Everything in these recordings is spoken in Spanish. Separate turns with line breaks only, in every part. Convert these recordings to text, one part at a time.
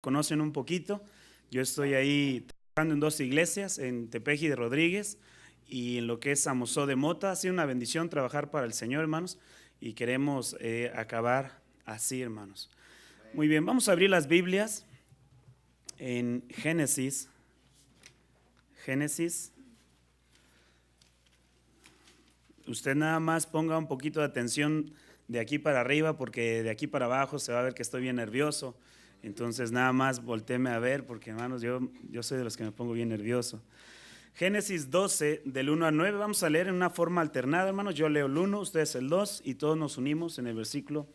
conocen un poquito. Yo estoy ahí trabajando en 2 iglesias, en Tepeji de Rodríguez y en lo que es Amozó de Mota. Ha sido una bendición trabajar para el Señor, hermanos, y queremos acabar así, hermanos. Muy bien, vamos a abrir las Biblias en Génesis. Usted nada más ponga un poquito de atención de aquí para arriba, porque de aquí para abajo se va a ver que estoy bien nervioso. Entonces nada más voltéeme a ver, porque hermanos, yo soy de los que me pongo bien nervioso. Génesis 12, del 1 al 9, vamos a leer en una forma alternada, hermanos. Yo leo el 1, ustedes el 2 y todos nos unimos en el versículo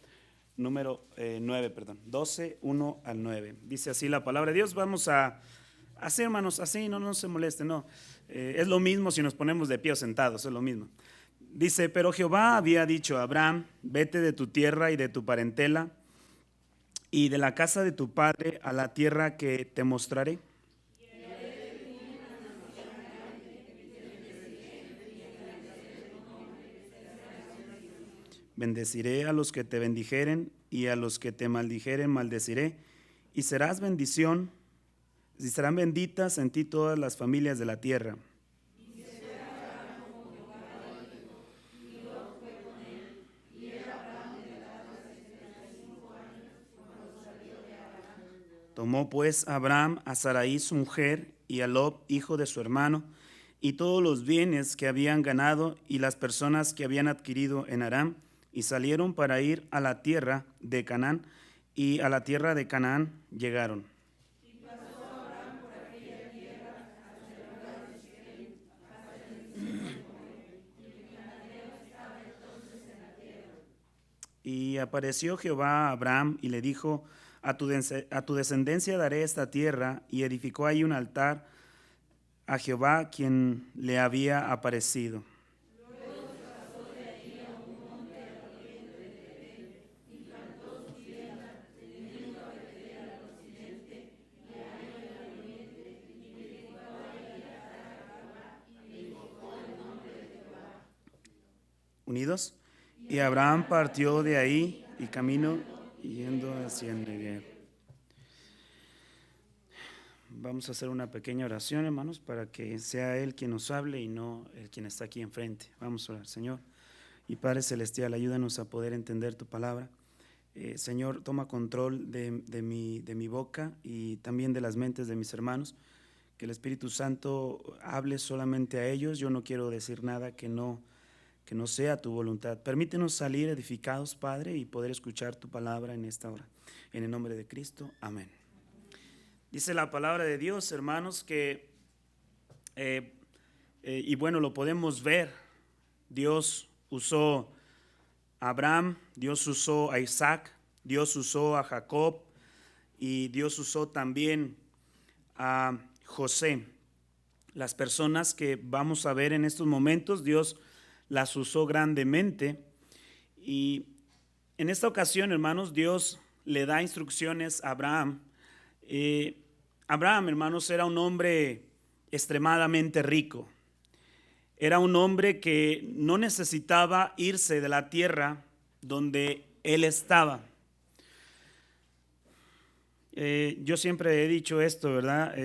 número 9, 12, 1 al 9. Dice así la palabra de Dios. Vamos a hacer, hermanos, así, no se molesten, no. Es lo mismo si nos ponemos de pie o sentados, es lo mismo. Dice, pero Jehová había dicho a Abraham, vete de tu tierra y de tu parentela y de la casa de tu padre a la tierra que te mostraré. Bendeciré a los que te bendijeren y a los que te maldijeren maldeciré, y serás bendición, y serán benditas en ti todas las familias de la tierra. Tomó pues Abraham a Sarai su mujer y a Lot hijo de su hermano, y todos los bienes que habían ganado y las personas que habían adquirido en Aram, y salieron para ir a la tierra de Canaán, y a la tierra de Canaán llegaron. Y apareció Jehová a Abraham y le dijo, a tu descendencia daré esta tierra, y edificó ahí un altar a Jehová quien le había aparecido. Unidos. Y Abraham partió de ahí y camino yendo hacia Negev. Vamos a hacer una pequeña oración, hermanos, para que sea Él quien nos hable y no el quien está aquí enfrente. Vamos a orar. Señor y Padre Celestial, ayúdanos a poder entender tu palabra. Señor, toma control de mi boca y también de las mentes de mis hermanos. Que el Espíritu Santo hable solamente a ellos. Yo no quiero decir nada que no sea tu voluntad. Permítenos salir edificados, Padre, y poder escuchar tu palabra en esta hora. En el nombre de Cristo, amén. Dice la palabra de Dios, hermanos, que, y bueno, lo podemos ver, Dios usó a Abraham, Dios usó a Isaac, Dios usó a Jacob, y Dios usó también a José. Las personas que vamos a ver en estos momentos, Dios las usó grandemente. Y en esta ocasión, hermanos, Dios le da instrucciones a Abraham. Abraham, hermanos, era un hombre extremadamente rico. Era un hombre que no necesitaba irse de la tierra donde él estaba. Yo siempre he dicho esto, ¿verdad?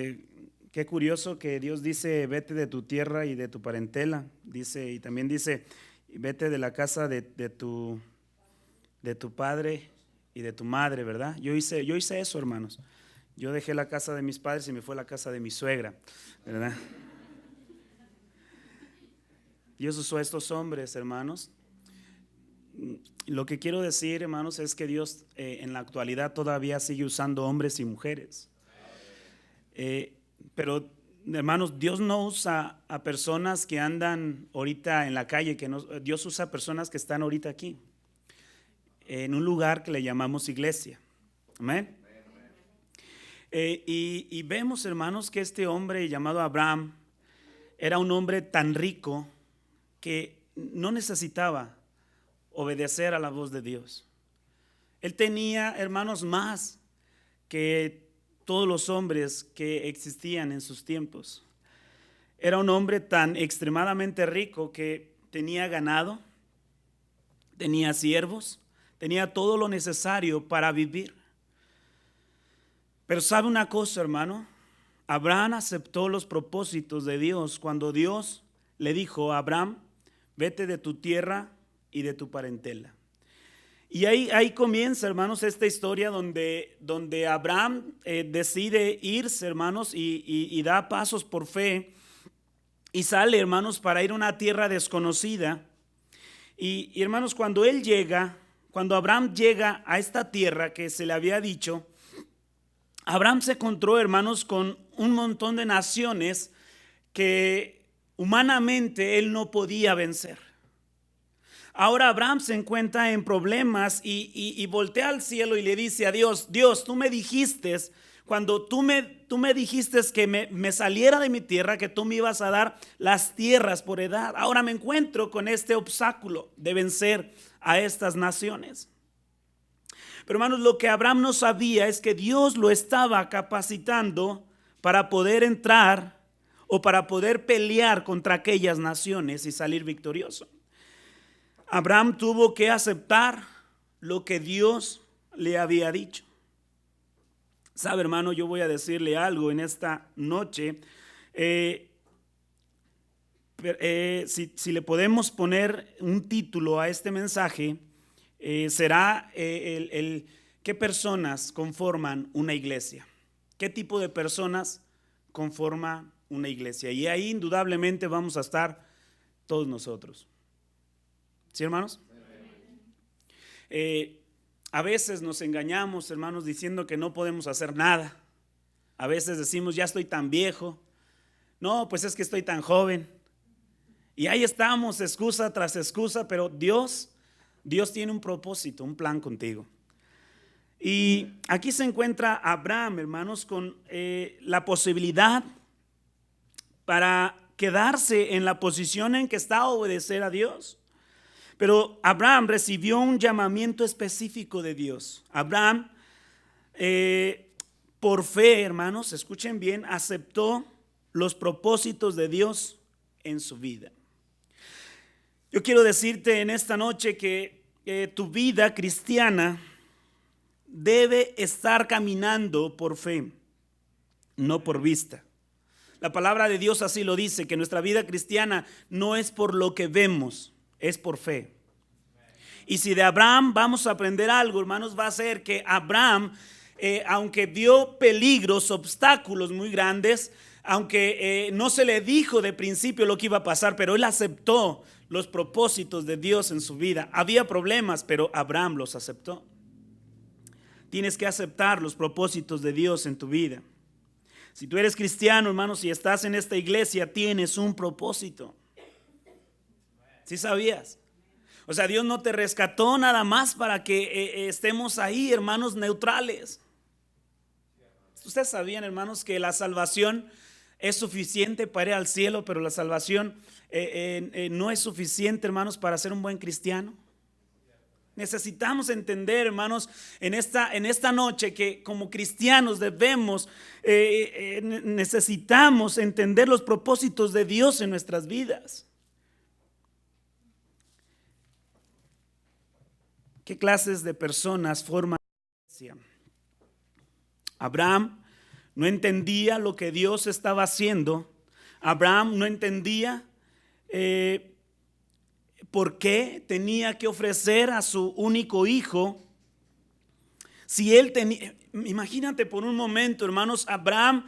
Qué curioso que Dios dice, vete de tu tierra y de tu parentela. Dice, y también dice, vete de la casa de tu padre y de tu madre, ¿verdad? Yo hice eso, hermanos. Yo dejé la casa de mis padres y me fue a la casa de mi suegra, ¿verdad? Dios usó a estos hombres, hermanos. Lo que quiero decir, hermanos, es que Dios en la actualidad todavía sigue usando hombres y mujeres. Pero, hermanos, Dios no usa a personas que andan ahorita en la calle, Dios usa a personas que están ahorita aquí, en un lugar que le llamamos iglesia. Amén. Y vemos, hermanos, que este hombre llamado Abraham era un hombre tan rico que no necesitaba obedecer a la voz de Dios. Él tenía, hermanos, más que todos los hombres que existían en sus tiempos. Era un hombre tan extremadamente rico que tenía ganado, tenía siervos, tenía todo lo necesario para vivir. Pero ¿sabe una cosa, hermano? Abraham aceptó los propósitos de Dios cuando Dios le dijo a Abraham: vete de tu tierra y de tu parentela. Y ahí comienza, hermanos, esta historia donde Abraham decide irse, hermanos, y da pasos por fe y sale, hermanos, para ir a una tierra desconocida. Y hermanos, cuando Abraham llega a esta tierra que se le había dicho, Abraham se encontró, hermanos, con un montón de naciones que humanamente él no podía vencer. Ahora Abraham se encuentra en problemas y voltea al cielo y le dice a Dios: Dios, tú me dijiste, cuando tú me dijiste que me saliera de mi tierra, que tú me ibas a dar las tierras por heredad. Ahora me encuentro con este obstáculo de vencer a estas naciones. Pero hermanos, lo que Abraham no sabía es que Dios lo estaba capacitando para poder entrar o para poder pelear contra aquellas naciones y salir victorioso. Abraham tuvo que aceptar lo que Dios le había dicho. Sabe, hermano, yo voy a decirle algo en esta noche. Si le podemos poner un título a este mensaje, será ¿qué personas conforman una iglesia? ¿Qué tipo de personas conforman una iglesia? Y ahí indudablemente vamos a estar todos nosotros. ¿Sí, hermanos? A veces nos engañamos, hermanos, diciendo que no podemos hacer nada. A veces decimos: ya estoy tan viejo. No, pues es que estoy tan joven. Y ahí estamos, excusa tras excusa, pero Dios tiene un propósito, un plan contigo. Y aquí se encuentra Abraham, hermanos, con la posibilidad para quedarse en la posición en que está a obedecer a Dios. Pero Abraham recibió un llamamiento específico de Dios. Abraham, por fe, hermanos, escuchen bien, aceptó los propósitos de Dios en su vida. Yo quiero decirte en esta noche que tu vida cristiana debe estar caminando por fe, no por vista. La palabra de Dios así lo dice, que nuestra vida cristiana no es por lo que vemos, es por fe. Y si de Abraham vamos a aprender algo, hermanos, va a ser que Abraham, aunque vio peligros, obstáculos muy grandes, aunque no se le dijo de principio lo que iba a pasar, pero él aceptó los propósitos de Dios en su vida. Había problemas, pero Abraham los aceptó. Tienes que aceptar los propósitos de Dios en tu vida. Si tú eres cristiano, hermanos, y estás en esta iglesia, tienes un propósito. ¿Sí sabías? O sea, Dios no te rescató nada más para que estemos ahí, hermanos, neutrales. Ustedes sabían, hermanos, que la salvación es suficiente para ir al cielo, pero la salvación no es suficiente, hermanos, para ser un buen cristiano. Necesitamos entender, hermanos, en esta noche que como cristianos necesitamos entender los propósitos de Dios en nuestras vidas. ¿Qué clases de personas forman la iglesia? Abraham no entendía lo que Dios estaba haciendo. Abraham no entendía por qué tenía que ofrecer a su único hijo. Si él tenía, imagínate por un momento, hermanos, Abraham,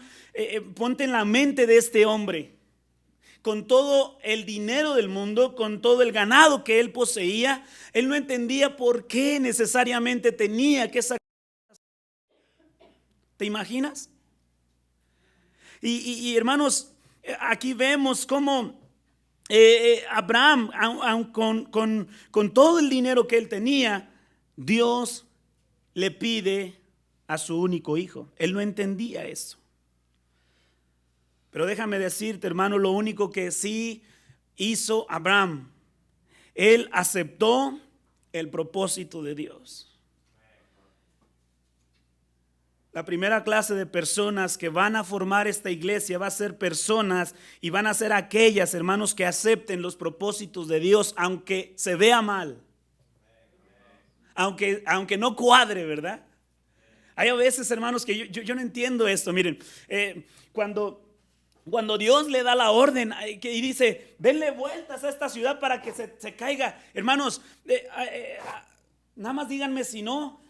ponte en la mente de este hombre. Con todo el dinero del mundo, con todo el ganado que él poseía, él no entendía por qué necesariamente tenía que sacrificar. ¿Te imaginas? Y hermanos, aquí vemos cómo Abraham, con todo el dinero que él tenía, Dios le pide a su único hijo. Él no entendía eso. Pero déjame decirte, hermano, lo único que sí hizo Abraham, él aceptó el propósito de Dios. La primera clase de personas que van a formar esta iglesia va a ser personas y van a ser aquellas, hermanos, que acepten los propósitos de Dios, aunque se vea mal, aunque no cuadre, ¿verdad? Hay a veces, hermanos, que yo no entiendo esto. Miren, cuando Dios le da la orden y dice, denle vueltas a esta ciudad para que se caiga, hermanos, nada más díganme si no,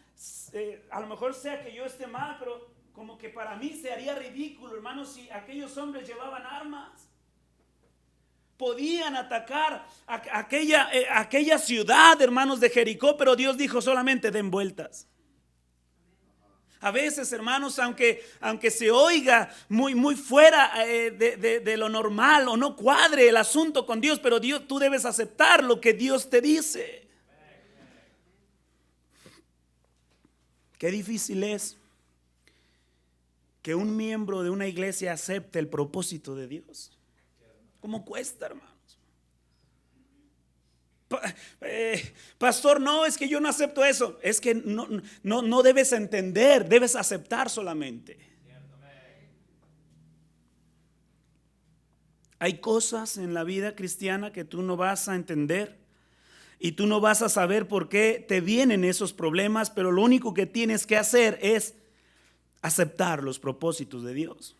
a lo mejor sea que yo esté mal, pero como que para mí se haría ridículo, hermanos, si aquellos hombres llevaban armas. Podían atacar aquella ciudad, hermanos, de Jericó, pero Dios dijo solamente den vueltas. A veces, hermanos, aunque se oiga muy fuera de lo normal o no cuadre el asunto con Dios, pero tú debes aceptar lo que Dios te dice. Qué difícil es que un miembro de una iglesia acepte el propósito de Dios. ¿Cómo cuesta, hermanos? Pastor, no, es que yo no acepto eso. Es que no debes entender, debes aceptar solamente. Hay cosas en la vida cristiana que tú no vas a entender y tú no vas a saber por qué te vienen esos problemas, pero lo único que tienes que hacer es aceptar los propósitos de Dios.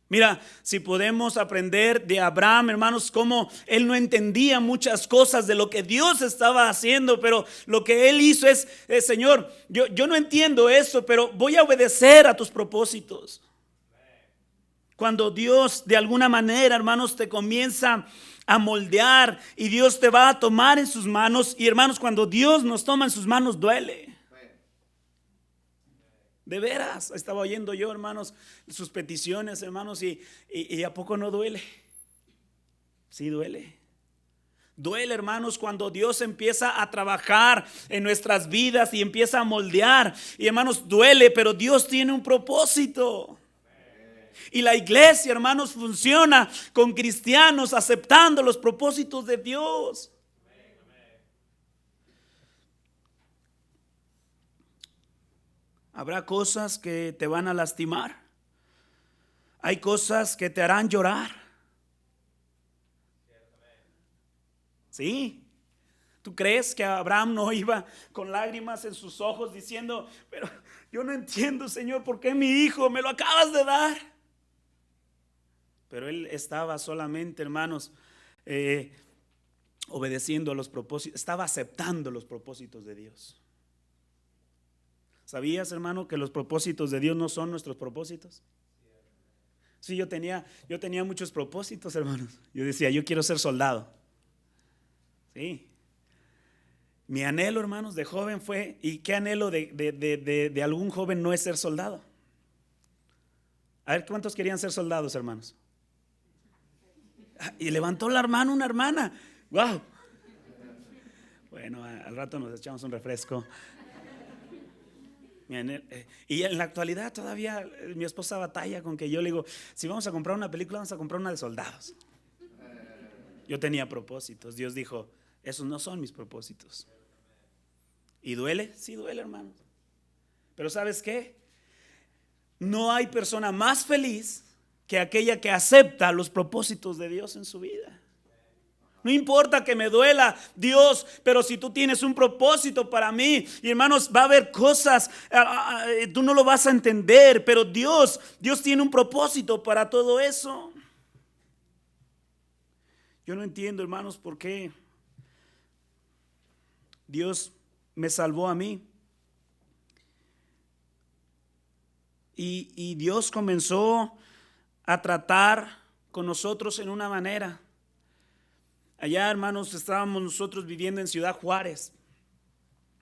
Mira, si podemos aprender de Abraham, hermanos, cómo él no entendía muchas cosas de lo que Dios estaba haciendo, pero lo que él hizo es, Señor, yo no entiendo eso, pero voy a obedecer a tus propósitos. Cuando Dios de alguna manera, hermanos, te comienza a moldear y Dios te va a tomar en sus manos, y hermanos, cuando Dios nos toma en sus manos duele. De veras, estaba oyendo yo, hermanos, sus peticiones, hermanos, y ¿a poco no duele? Sí duele. Duele, hermanos, cuando Dios empieza a trabajar en nuestras vidas y empieza a moldear. Y hermanos, duele, pero Dios tiene un propósito. Y la iglesia, hermanos, funciona con cristianos aceptando los propósitos de Dios. Habrá cosas que te van a lastimar. Hay cosas que te harán llorar. Sí. ¿Tú crees que Abraham no iba con lágrimas en sus ojos diciendo, pero yo no entiendo, Señor, por qué mi hijo me lo acabas de dar? Pero él estaba solamente, hermanos, obedeciendo a los propósitos, estaba aceptando los propósitos de Dios. ¿Sabías, hermano, que los propósitos de Dios no son nuestros propósitos? Sí, yo tenía muchos propósitos, hermanos. Yo decía, yo quiero ser soldado. Sí. Mi anhelo, hermanos, de joven fue, ¿y qué anhelo de algún joven no es ser soldado? A ver, ¿cuántos querían ser soldados, hermanos? Y levantó la mano una hermana. ¡Wow! Bueno, al rato nos echamos un refresco. Y en la actualidad todavía mi esposa batalla con que yo le digo, si vamos a comprar una película, vamos a comprar una de soldados. Yo tenía propósitos. Dios dijo, esos no son mis propósitos. ¿Y duele? Sí duele, hermanos. Pero ¿sabes qué? No hay persona más feliz que aquella que acepta los propósitos de Dios en su vida. No importa que me duela, Dios, pero si tú tienes un propósito para mí, y hermanos, va a haber cosas, tú no lo vas a entender, pero Dios tiene un propósito para todo eso. Yo no entiendo, hermanos, por qué Dios me salvó a mí. Y Dios comenzó a tratar con nosotros en una manera. Allá, hermanos, estábamos nosotros viviendo en Ciudad Juárez,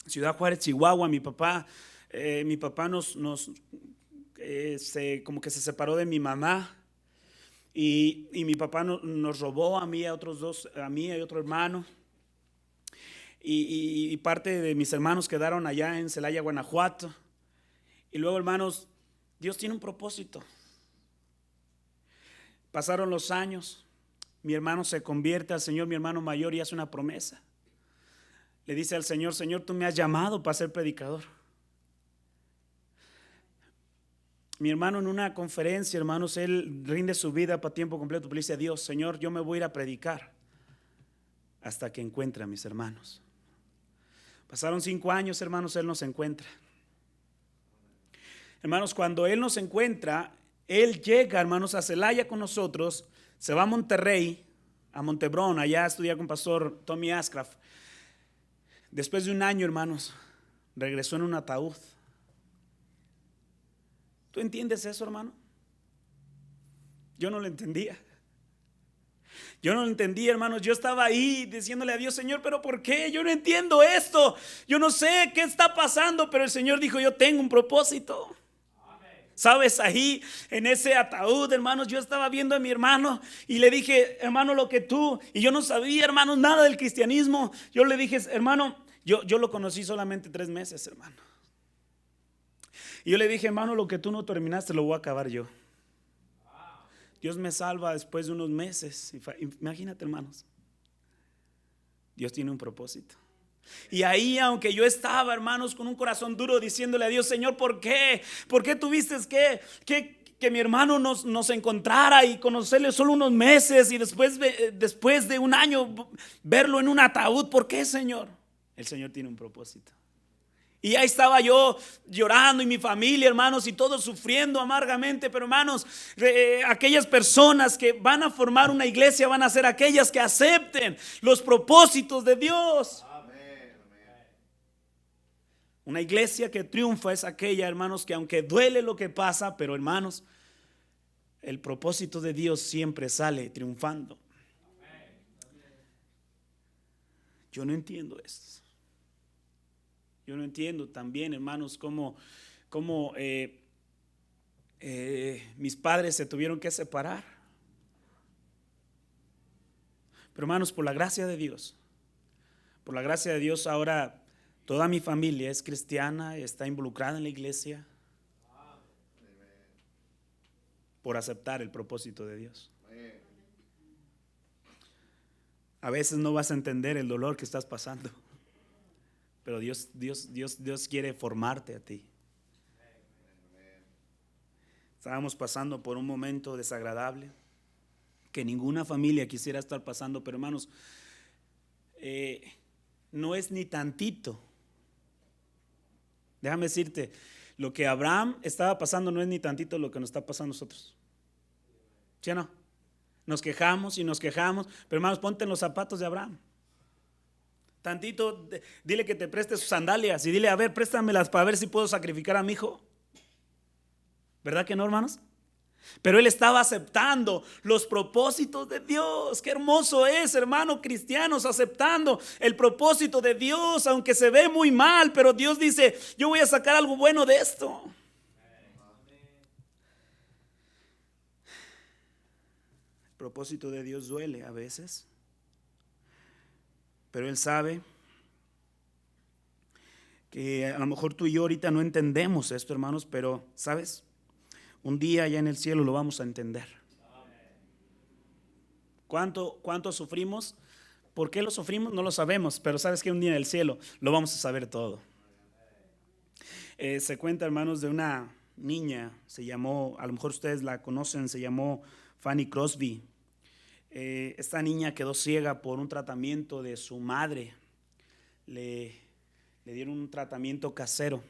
Chihuahua. Mi papá como que se separó de mi mamá y mi papá nos robó a mí, a otros dos, a mí y otro hermano. Y parte de mis hermanos quedaron allá en Celaya, Guanajuato. Y luego, hermanos, Dios tiene un propósito. Pasaron los años. Mi hermano se convierte al Señor, mi hermano mayor, y hace una promesa. Le dice al Señor, Señor, tú me has llamado para ser predicador. Mi hermano en una conferencia, hermanos, él rinde su vida para tiempo completo, pero le dice a Dios, Señor, yo me voy a ir a predicar hasta que encuentre a mis hermanos. Pasaron 5 años, hermanos, él nos encuentra. Hermanos, cuando Él nos encuentra, Él llega, hermanos, a Celaya con nosotros, se va a Monterrey, a Montebrón, allá estudia con pastor Tommy Ascraft. Después de un año, hermanos, regresó en un ataúd. ¿Tú entiendes eso, hermano? Yo no lo entendía. Yo no lo entendía, hermanos. Yo estaba ahí diciéndole a Dios, Señor, ¿pero por qué? Yo no entiendo esto. Yo no sé qué está pasando, pero el Señor dijo, yo tengo un propósito. Sabes, ahí en ese ataúd, hermanos, yo estaba viendo a mi hermano y le dije, hermano, lo que tú, y yo no sabía, hermanos, nada del cristianismo. Yo le dije, hermano, yo lo conocí solamente 3 meses, hermano. Y yo le dije, hermano, lo que tú no terminaste lo voy a acabar yo. Dios me salva después de unos meses. Imagínate, hermanos, Dios tiene un propósito. Y ahí, aunque yo estaba, hermanos, con un corazón duro diciéndole a Dios, Señor, ¿por qué? ¿Por qué tuviste que mi hermano nos encontrara y conocerle solo unos meses y después de un año verlo en un ataúd? ¿Por qué, Señor? El Señor tiene un propósito. Y ahí estaba yo llorando y mi familia, hermanos, y todos sufriendo amargamente. Pero, hermanos, aquellas personas que van a formar una iglesia van a ser aquellas que acepten los propósitos de Dios. Una iglesia que triunfa es aquella, hermanos, que aunque duele lo que pasa, pero, hermanos, el propósito de Dios siempre sale triunfando. Yo no entiendo esto. Yo no entiendo también, hermanos, cómo mis padres se tuvieron que separar. Pero, hermanos, por la gracia de Dios, ahora toda mi familia es cristiana, está involucrada en la iglesia por aceptar el propósito de Dios. A veces no vas a entender el dolor que estás pasando, pero Dios quiere formarte a ti. Estábamos pasando por un momento desagradable que ninguna familia quisiera estar pasando, pero, hermanos, no es ni tantito. Déjame decirte, lo que Abraham estaba pasando no es ni tantito lo que nos está pasando a nosotros. ¿Sí o no? Nos quejamos y nos quejamos, pero, hermanos, ponte en los zapatos de Abraham. Tantito, dile que te preste sus sandalias y dile, a ver, préstamelas para ver si puedo sacrificar a mi hijo. ¿Verdad que no, hermanos? Pero él estaba aceptando los propósitos de Dios. Qué hermoso es, hermano, cristianos, aceptando el propósito de Dios, aunque se ve muy mal, pero Dios dice, yo voy a sacar algo bueno de esto. El propósito de Dios duele a veces, pero Él sabe que a lo mejor tú y yo ahorita no entendemos esto, hermanos, pero ¿sabes? Un día allá en el cielo lo vamos a entender. ¿Cuánto sufrimos? ¿Por qué lo sufrimos? No lo sabemos, pero sabes que un día en el cielo lo vamos a saber todo. Se cuenta, hermanos, de una niña, se llamó, a lo mejor ustedes la conocen, se llamó Fanny Crosby. Esta niña quedó ciega por un tratamiento de su madre. Le dieron un tratamiento casero.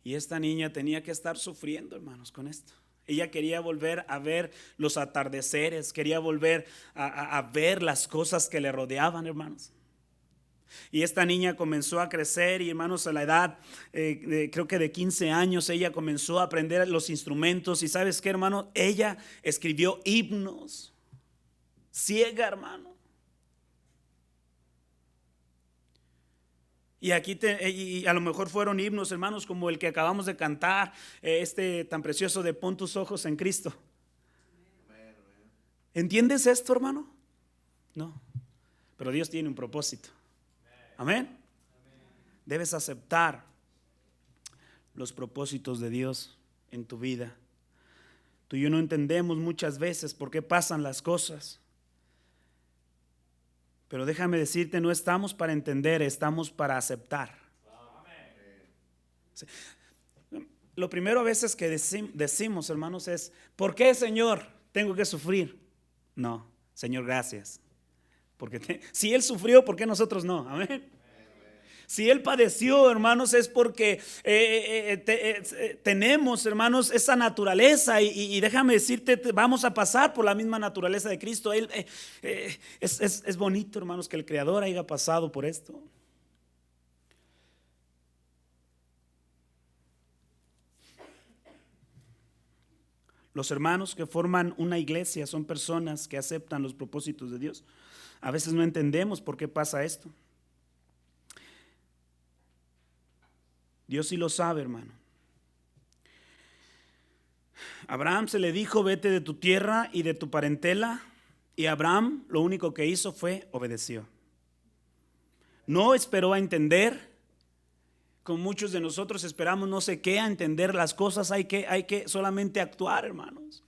Y esta niña tenía que estar sufriendo, hermanos, con esto. Ella quería volver a ver los atardeceres, quería volver a ver las cosas que le rodeaban, hermanos. Y esta niña comenzó a crecer y, hermanos, a la edad, creo que de 15 años, ella comenzó a aprender los instrumentos. Y ¿sabes qué, hermano? Ella escribió himnos, ciega, hermano. Y aquí y a lo mejor fueron himnos, hermanos, como el que acabamos de cantar, tan precioso de pon tus ojos en Cristo. ¿Entiendes esto, hermano? No, pero Dios tiene un propósito. Amén. Debes aceptar los propósitos de Dios en tu vida. Tú y yo no entendemos muchas veces por qué pasan las cosas. Pero déjame decirte, no estamos para entender, estamos para aceptar. Sí. Lo primero a veces que decimos, hermanos, es, ¿por qué, Señor, tengo que sufrir? No, Señor, gracias. Porque si Él sufrió, ¿por qué nosotros no? Amén. Si Él padeció, hermanos, es porque tenemos, hermanos, esa naturaleza y déjame decirte, vamos a pasar por la misma naturaleza de Cristo. Es bonito, hermanos, que el Creador haya pasado por esto. Los hermanos que forman una iglesia son personas que aceptan los propósitos de Dios. A veces no entendemos por qué pasa esto. Dios sí lo sabe, hermano. A Abraham se le dijo: vete de tu tierra y de tu parentela, y Abraham lo único que hizo fue obedeció. No esperó a entender, como muchos de nosotros esperamos no sé qué a entender las cosas. Hay que solamente actuar, hermanos.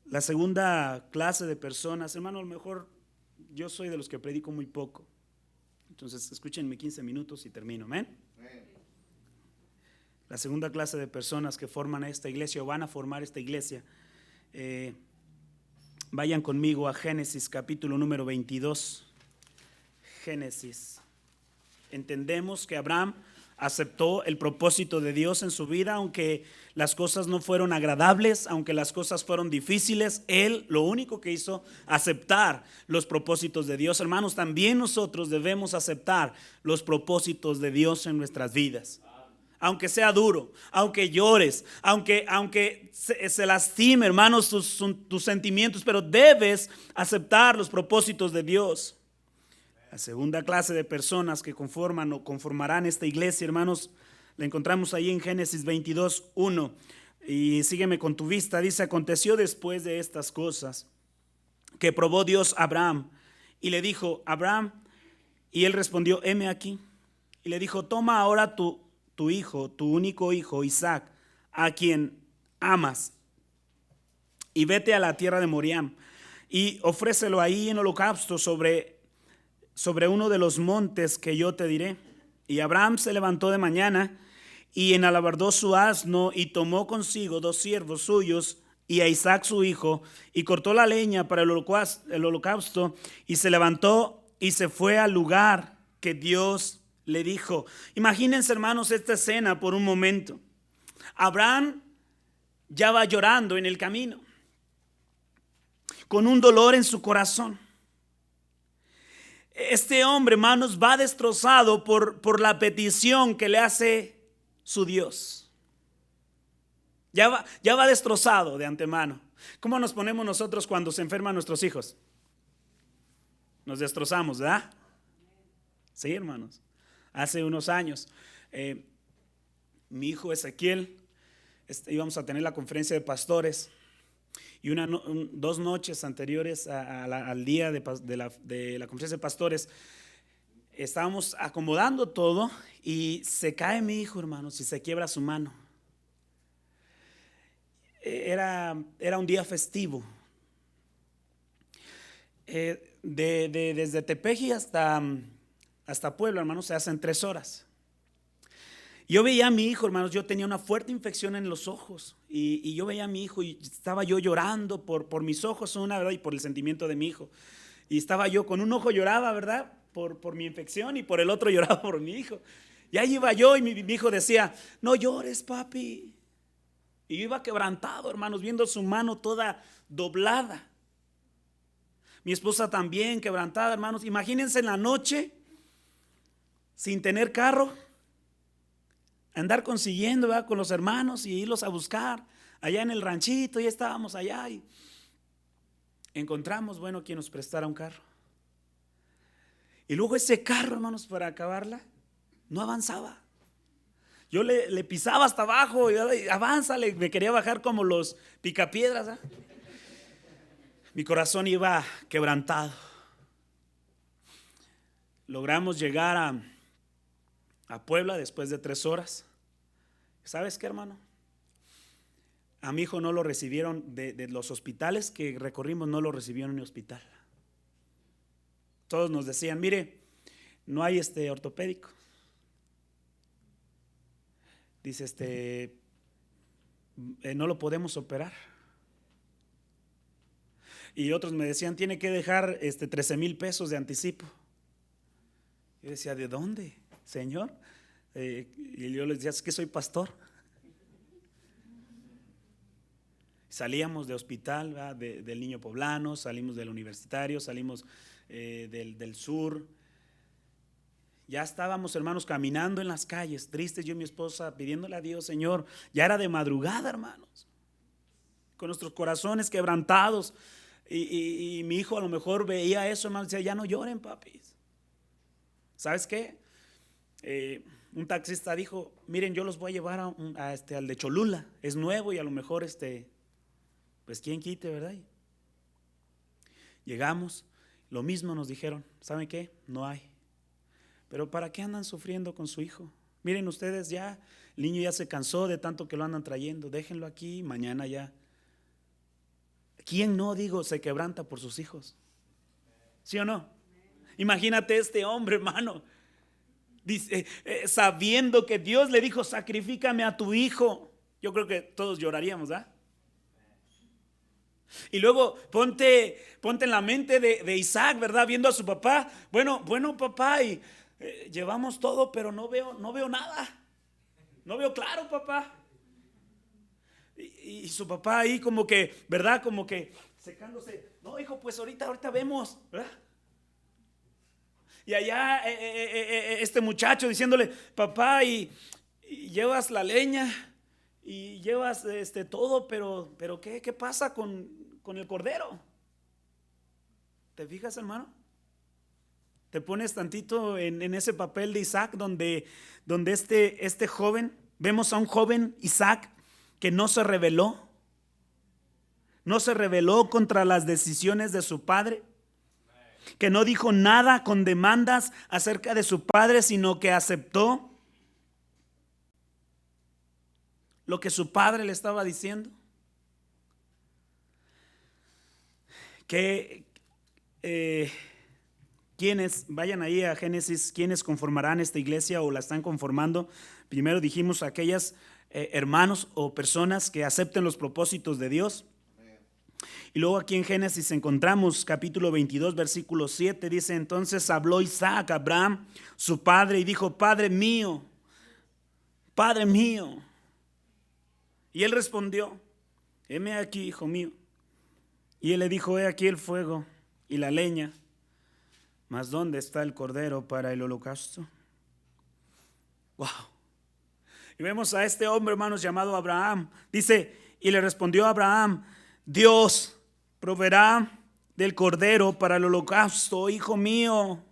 La segunda clase de personas, hermano, a lo mejor yo soy de los que predico muy poco, entonces escúchenme 15 minutos y termino, amén. La segunda clase de personas que forman esta iglesia o van a formar esta iglesia, vayan conmigo a Génesis capítulo número 22. Génesis. Entendemos que Abraham aceptó el propósito de Dios en su vida, aunque las cosas no fueron agradables, aunque las cosas fueron difíciles. Él lo único que hizo, aceptar los propósitos de Dios. Hermanos, también nosotros debemos aceptar los propósitos de Dios en nuestras vidas. Aunque sea duro, aunque llores, aunque se lastime, hermanos, tus sentimientos, pero debes aceptar los propósitos de Dios. La segunda clase de personas que conforman o conformarán esta iglesia, hermanos, la encontramos ahí en Génesis 22:1. Y sígueme con tu vista. Dice: aconteció después de estas cosas que probó Dios a Abraham y le dijo: Abraham, y él respondió: heme aquí. Y le dijo: toma ahora tu hijo, tu único hijo, Isaac, a quien amas, y vete a la tierra de Moriam y ofrécelo ahí en holocausto sobre uno de los montes que yo te diré. Y Abraham se levantó de mañana y enalabardó su asno y tomó consigo 2 siervos suyos y a Isaac su hijo, y cortó la leña para el holocausto, y se levantó y se fue al lugar que Dios le dijo. Imagínense, hermanos, esta escena por un momento. Abraham ya va llorando en el camino, con un dolor en su corazón. Este hombre, hermanos, va destrozado por la petición que le hace su Dios. Ya va destrozado de antemano. ¿Cómo nos ponemos nosotros cuando se enferman nuestros hijos? Nos destrozamos, ¿verdad? Sí, hermanos. Hace unos años, mi hijo Ezequiel, íbamos a tener la conferencia de pastores. Y 2 noches anteriores al día de la conferencia de pastores, estábamos acomodando todo y se cae mi hijo, hermanos, y se quiebra su mano. Era un día festivo. Desde Tepeji hasta Puebla, hermanos, se hacen 3 horas. Yo veía a mi hijo, hermanos, yo tenía una fuerte infección en los ojos y yo veía a mi hijo y estaba yo llorando por mis ojos, ¿verdad? Y por el sentimiento de mi hijo. Y estaba yo con un ojo lloraba, ¿verdad? Por mi infección, y por el otro lloraba por mi hijo. Y ahí iba yo y mi hijo decía: no llores, papi. Y yo iba quebrantado, hermanos, viendo su mano toda doblada. Mi esposa también quebrantada, hermanos. Imagínense en la noche, sin tener carro, andar consiguiendo, ¿verdad?, con los hermanos y irlos a buscar allá en el ranchito. Ya estábamos allá y encontramos, bueno, quien nos prestara un carro. Y luego ese carro, hermanos, para acabarla, no avanzaba. Yo le pisaba hasta abajo y avanza, me quería bajar como los picapiedras, ¿eh? Mi corazón iba quebrantado. Logramos llegar a Puebla después de 3 horas. ¿Sabes qué, hermano? A mi hijo no lo recibieron de los hospitales que recorrimos, no lo recibieron en el hospital. Todos nos decían: mire, no hay ortopédico. Dice, no lo podemos operar. Y otros me decían, tiene que dejar 13,000 pesos de anticipo. Yo decía, ¿de dónde, Señor? Y yo les decía, es que soy pastor. Salíamos de hospital, ¿verdad? Del Niño Poblano, salimos del universitario, salimos del sur. Ya estábamos, hermanos, caminando en las calles, tristes, yo y mi esposa, pidiéndole a Dios, Señor. Ya era de madrugada, hermanos, con nuestros corazones quebrantados. Y mi hijo a lo mejor veía eso, hermano, decía, ya no lloren, papis. ¿Sabes qué? Un taxista dijo, miren, yo los voy a llevar al de Cholula, es nuevo y a lo mejor pues quién quite, ¿verdad? Llegamos, lo mismo nos dijeron, ¿saben qué? No hay. Pero ¿para qué andan sufriendo con su hijo? Miren ustedes, ya el niño ya se cansó de tanto que lo andan trayendo, déjenlo aquí, mañana ya. ¿Quién no, digo, se quebranta por sus hijos? ¿Sí o no? Imagínate este hombre, hermano, dice, sabiendo que Dios le dijo, sacrifícame a tu hijo. Yo creo que todos lloraríamos, ¿ah? Y luego ponte en la mente de Isaac, ¿verdad? Viendo a su papá. Bueno, papá, y llevamos todo, pero no veo nada. No veo claro, papá. Y su papá ahí como que, ¿verdad? Como que secándose. No, hijo, pues ahorita vemos, ¿verdad? Y allá este muchacho diciéndole, papá, y llevas la leña y llevas todo, pero ¿qué pasa con el cordero? ¿Te fijas, hermano? Te pones tantito en ese papel de Isaac donde este joven, vemos a un joven Isaac que no se rebeló contra las decisiones de su padre, que no dijo nada con demandas acerca de su padre, sino que aceptó lo que su padre le estaba diciendo. Que quienes vayan ahí a Génesis, quienes conformarán esta iglesia o la están conformando. Primero dijimos aquellas hermanos o personas que acepten los propósitos de Dios. Y luego aquí en Génesis encontramos capítulo 22 versículo 7, dice: entonces habló Isaac a Abraham su padre y dijo: Padre mío. Y él respondió: heme aquí, hijo mío. Y él le dijo: he aquí el fuego y la leña, mas ¿dónde está el cordero para el holocausto? Wow. Y vemos a este hombre, hermanos, llamado Abraham. Dice: y le respondió a Abraham: Dios proveerá del cordero para el holocausto, hijo mío.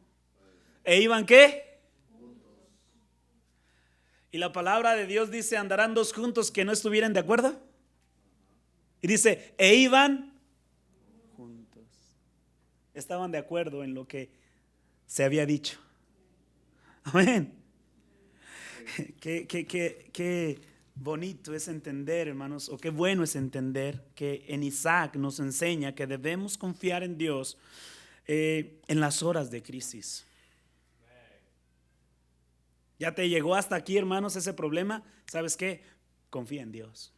¿E iban qué? Y la palabra de Dios dice: andarán dos juntos que no estuvieran de acuerdo. Y dice: e iban juntos. Estaban de acuerdo en lo que se había dicho. Amén. Qué bonito es entender, hermanos, o qué bueno es entender que en Isaac nos enseña que debemos confiar en Dios en las horas de crisis. ¿Ya te llegó hasta aquí, hermanos, ese problema? ¿Sabes qué? Confía en Dios.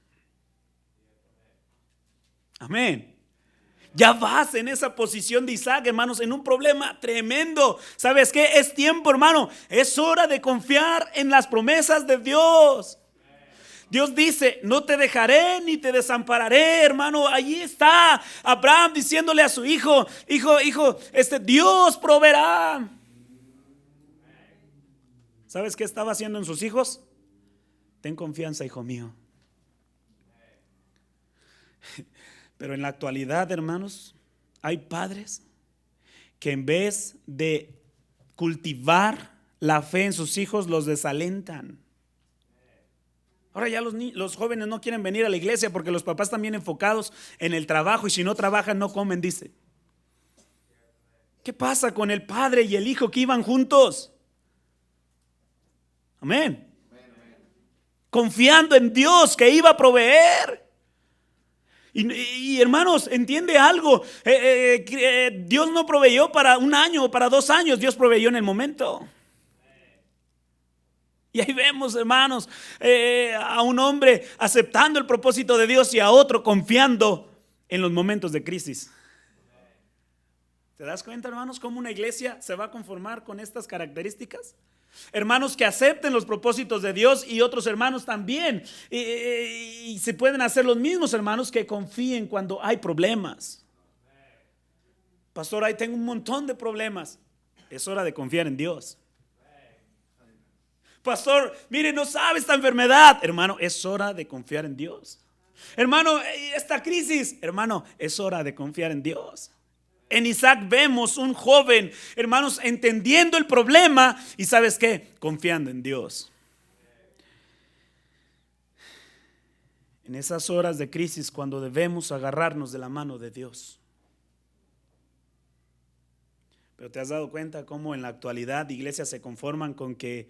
Amén. Ya vas en esa posición de Isaac, hermanos, en un problema tremendo. ¿Sabes qué? Es tiempo, hermano. Es hora de confiar en las promesas de Dios. Dios dice: no te dejaré ni te desampararé, hermano. Allí está Abraham diciéndole a su hijo: hijo, Dios proveerá. ¿Sabes qué estaba haciendo en sus hijos? Ten confianza, hijo mío. Pero en la actualidad, hermanos, hay padres que en vez de cultivar la fe en sus hijos, los desalentan. Ahora ya los jóvenes no quieren venir a la iglesia porque los papás están bien enfocados en el trabajo, y si no trabajan no comen, dice. ¿Qué pasa con el padre y el hijo que iban juntos? Amén. Confiando en Dios que iba a proveer. Y hermanos, entiende algo. Dios no proveyó para un año o para 2 años. Dios proveyó en el momento. Y ahí vemos, hermanos, a un hombre aceptando el propósito de Dios y a otro confiando en los momentos de crisis. ¿Te das cuenta, hermanos, cómo una iglesia se va a conformar con estas características? Hermanos que acepten los propósitos de Dios y otros hermanos también. Y se pueden hacer los mismos hermanos que confíen cuando hay problemas. Pastor, ahí tengo un montón de problemas. Es hora de confiar en Dios. Pastor, mire, no sabe esta enfermedad. Hermano, es hora de confiar en Dios. Hermano, esta crisis. Hermano, es hora de confiar en Dios. En Isaac vemos un joven, hermanos, entendiendo el problema y ¿sabes qué? Confiando en Dios. En esas horas de crisis cuando debemos agarrarnos de la mano de Dios. Pero ¿te has dado cuenta cómo en la actualidad iglesias se conforman con que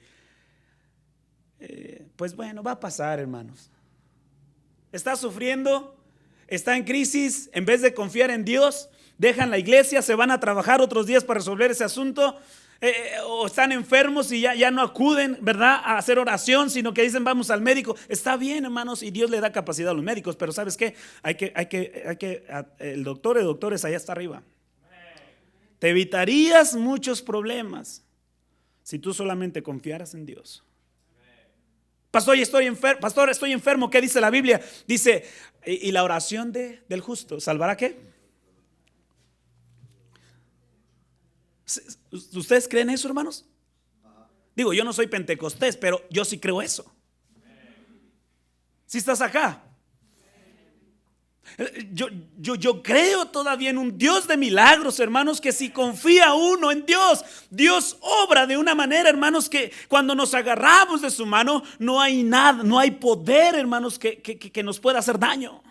pues bueno, va a pasar, hermanos? Está sufriendo, está en crisis, en vez de confiar en Dios, dejan la iglesia, se van a trabajar otros días para resolver ese asunto, o están enfermos y ya no acuden, ¿verdad?, a hacer oración, sino que dicen vamos al médico. Está bien, hermanos, y Dios le da capacidad a los médicos, pero ¿sabes qué? El doctor de doctores allá está arriba. Te evitarías muchos problemas si tú solamente confiaras en Dios. Pastor, estoy enfermo. ¿Qué dice la Biblia? Dice, y la oración del justo ¿salvará qué? ¿Ustedes creen eso, hermanos? Digo, yo no soy pentecostés, pero yo sí creo eso. Si estás acá, yo creo todavía en un Dios de milagros, hermanos, que si confía uno en Dios, Dios obra de una manera, hermanos, que cuando nos agarramos de su mano no hay nada, no hay poder, hermanos, que nos pueda hacer daño.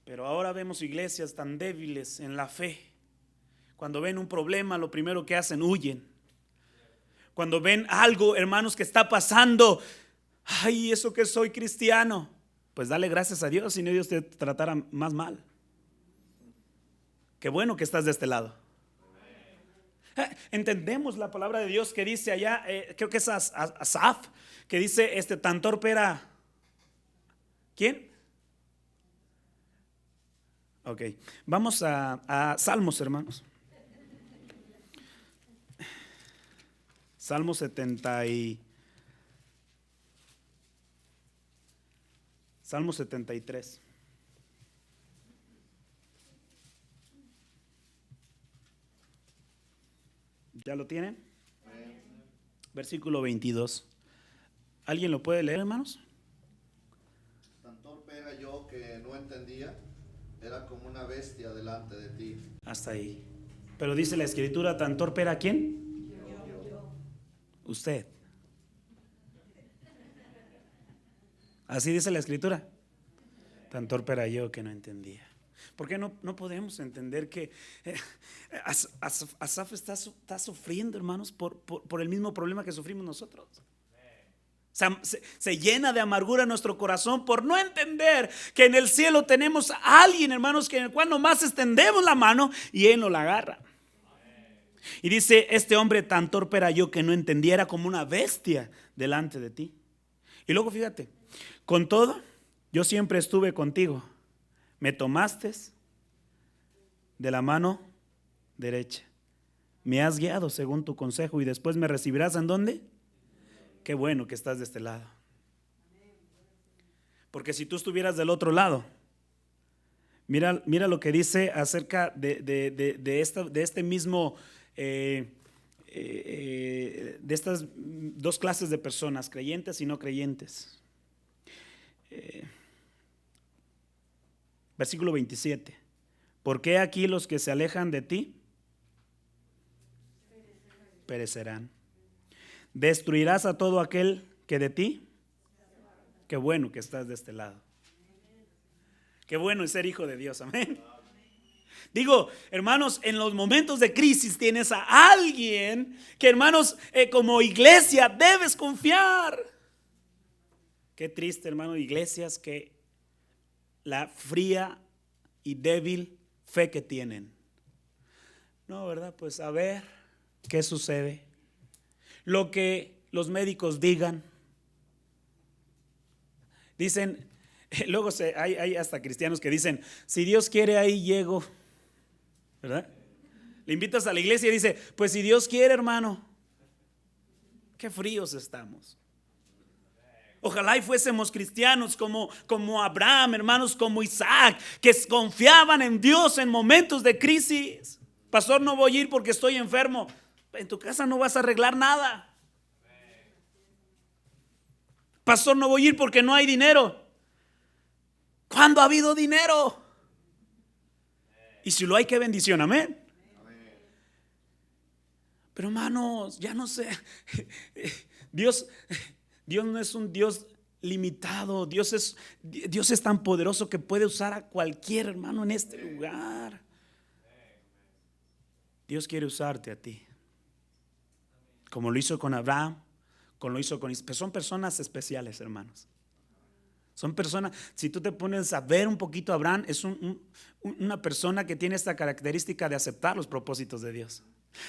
Pero ahora vemos iglesias tan débiles en la fe. Cuando ven un problema, lo primero que hacen, huyen. Cuando ven algo, hermanos, que está pasando, ay, eso que soy cristiano, pues dale gracias a Dios, si no Dios te tratara más mal. Qué bueno que estás de este lado. Entendemos la palabra de Dios que dice allá, creo que es Asaf, que dice, tan torpe era, ¿quién? Ok, vamos a Salmos, hermanos. Salmo 73. ¿Ya lo tienen? Versículo 22. ¿Alguien lo puede leer, hermanos?
Tan torpe era yo que no entendía, era como una bestia delante de ti.
Hasta ahí. Pero dice la escritura, ¿tan torpe era quién? Usted. Así dice la escritura. Tan torpe era yo que no entendía. ¿Por qué no podemos entender que Asaf está sufriendo, hermanos, por el mismo problema que sufrimos nosotros? O sea, se llena de amargura nuestro corazón por no entender que en el cielo tenemos a alguien, hermanos, que en el cual nomás extendemos la mano y Él nos la agarra. Y dice, este hombre tan torpe era yo que no entendía, era como una bestia delante de ti. Y luego fíjate, con todo, yo siempre estuve contigo. Me tomaste de la mano derecha. Me has guiado según tu consejo y después me recibirás ¿en dónde? Qué bueno que estás de este lado. Porque si tú estuvieras del otro lado, mira lo que dice acerca de este mismo, de estas dos clases de personas, creyentes y no creyentes. Versículo 27. ¿Por qué aquí los que se alejan de ti perecerán? Destruirás a todo aquel que de ti. Qué bueno que estás de este lado. Qué bueno es ser hijo de Dios, amén. Digo, hermanos, en los momentos de crisis tienes a alguien que, hermanos, como iglesia debes confiar. Qué triste, hermano, iglesias que la fría y débil fe que tienen. No, ¿verdad? Pues a ver qué sucede. Lo que los médicos digan. Dicen, luego hay hasta cristianos que dicen, si Dios quiere ahí llego. ¿verdad? Le invitas a la iglesia y dice, pues si Dios quiere, hermano. Qué fríos estamos. Ojalá y fuésemos cristianos como Abraham, hermanos, como Isaac, que confiaban en Dios en momentos de crisis. Pastor, no voy a ir porque estoy enfermo. En tu casa no vas a arreglar nada. Pastor, no voy a ir porque no hay dinero. ¿Cuándo ha habido dinero? Y si lo hay, qué bendición, amén. Pero hermanos, ya no sé. Dios no es un Dios limitado. Dios es tan poderoso que puede usar a cualquier hermano en este lugar. Dios quiere usarte a ti, como lo hizo con Abraham, como lo hizo con Isaac. Son personas especiales, hermanos. Son personas, si tú te pones a ver un poquito a Abraham, es una persona que tiene esta característica de aceptar los propósitos de Dios.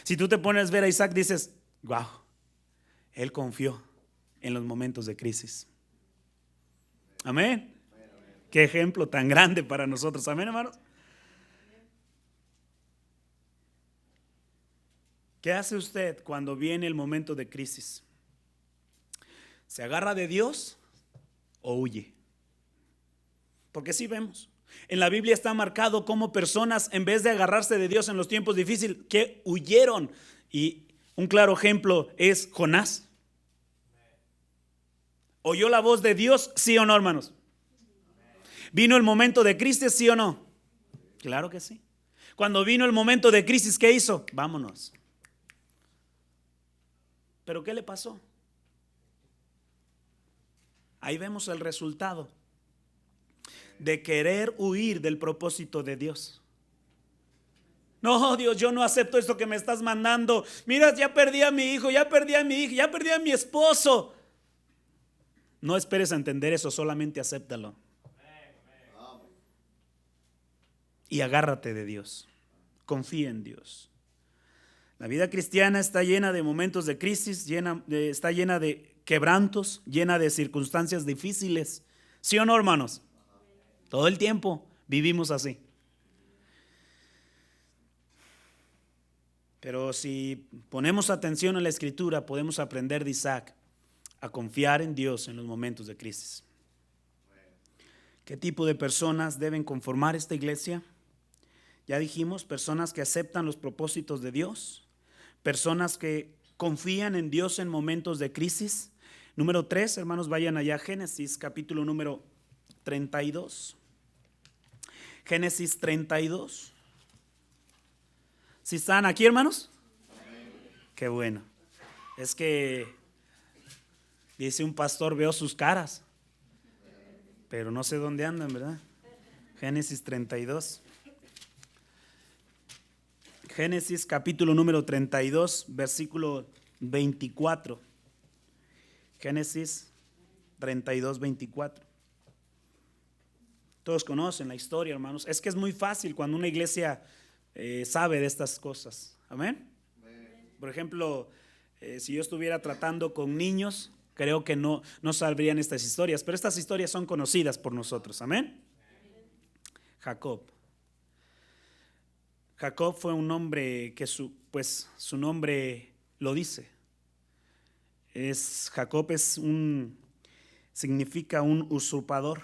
Si tú te pones a ver a Isaac, dices, wow, él confió en los momentos de crisis. Amén. Qué ejemplo tan grande para nosotros. Amén, hermanos. ¿Qué hace usted cuando viene el momento de crisis? ¿Se agarra de Dios o huye? Porque sí vemos. En la Biblia está marcado como personas, en vez de agarrarse de Dios en los tiempos difíciles, que huyeron. Y un claro ejemplo es Jonás. ¿Oyó la voz de Dios? ¿Sí o no, hermanos? ¿Vino el momento de crisis? ¿Sí o no? Claro que sí. Cuando vino el momento de crisis, ¿qué hizo? Vámonos. ¿Pero qué le pasó? Ahí vemos el resultado de querer huir del propósito de Dios. No, Dios, yo no acepto esto que me estás mandando. Mira, ya perdí a mi hijo, ya perdí a mi hija, ya perdí a mi esposo. No esperes a entender eso, solamente acéptalo. Y agárrate de Dios. Confía en Dios. La vida cristiana está llena de momentos de crisis, está llena de quebrantos, llena de circunstancias difíciles. ¿Sí o no, hermanos? Todo el tiempo vivimos así. Pero si ponemos atención a la Escritura, podemos aprender de Isaac a confiar en Dios en los momentos de crisis. ¿Qué tipo de personas deben conformar esta iglesia? Ya dijimos, personas que aceptan los propósitos de Dios, personas que confían en Dios en momentos de crisis. Número 3, hermanos, vayan allá a Génesis, capítulo número 32. Génesis 32. ¿Sí están aquí, hermanos? Qué bueno. Es que dice un pastor, veo sus caras, pero no sé dónde andan, ¿verdad? Génesis 32. Génesis capítulo número 32, versículo 24. Génesis 32, 24. Todos conocen la historia, hermanos. Es que es muy fácil cuando una iglesia sabe de estas cosas. Amén. Por ejemplo, si yo estuviera tratando con niños, creo que no sabrían estas historias, pero estas historias son conocidas por nosotros. Amén. Jacob fue un hombre que su nombre lo dice. Jacob significa un usurpador,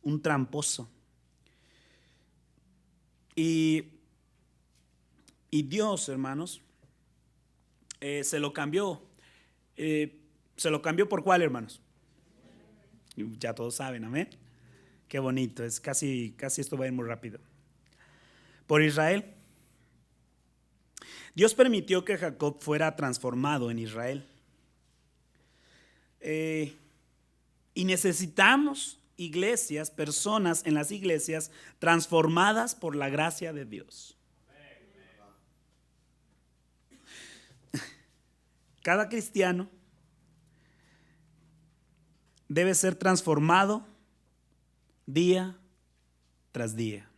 un tramposo. Y Dios, hermanos, se lo cambió. ¿Se lo cambió por cuál, hermanos? Ya todos saben, amén. Qué bonito, es casi esto va a ir muy rápido. Por Israel. Dios permitió que Jacob fuera transformado en Israel. Y necesitamos iglesias, personas en las iglesias transformadas por la gracia de Dios. Cada cristiano debe ser transformado día tras día.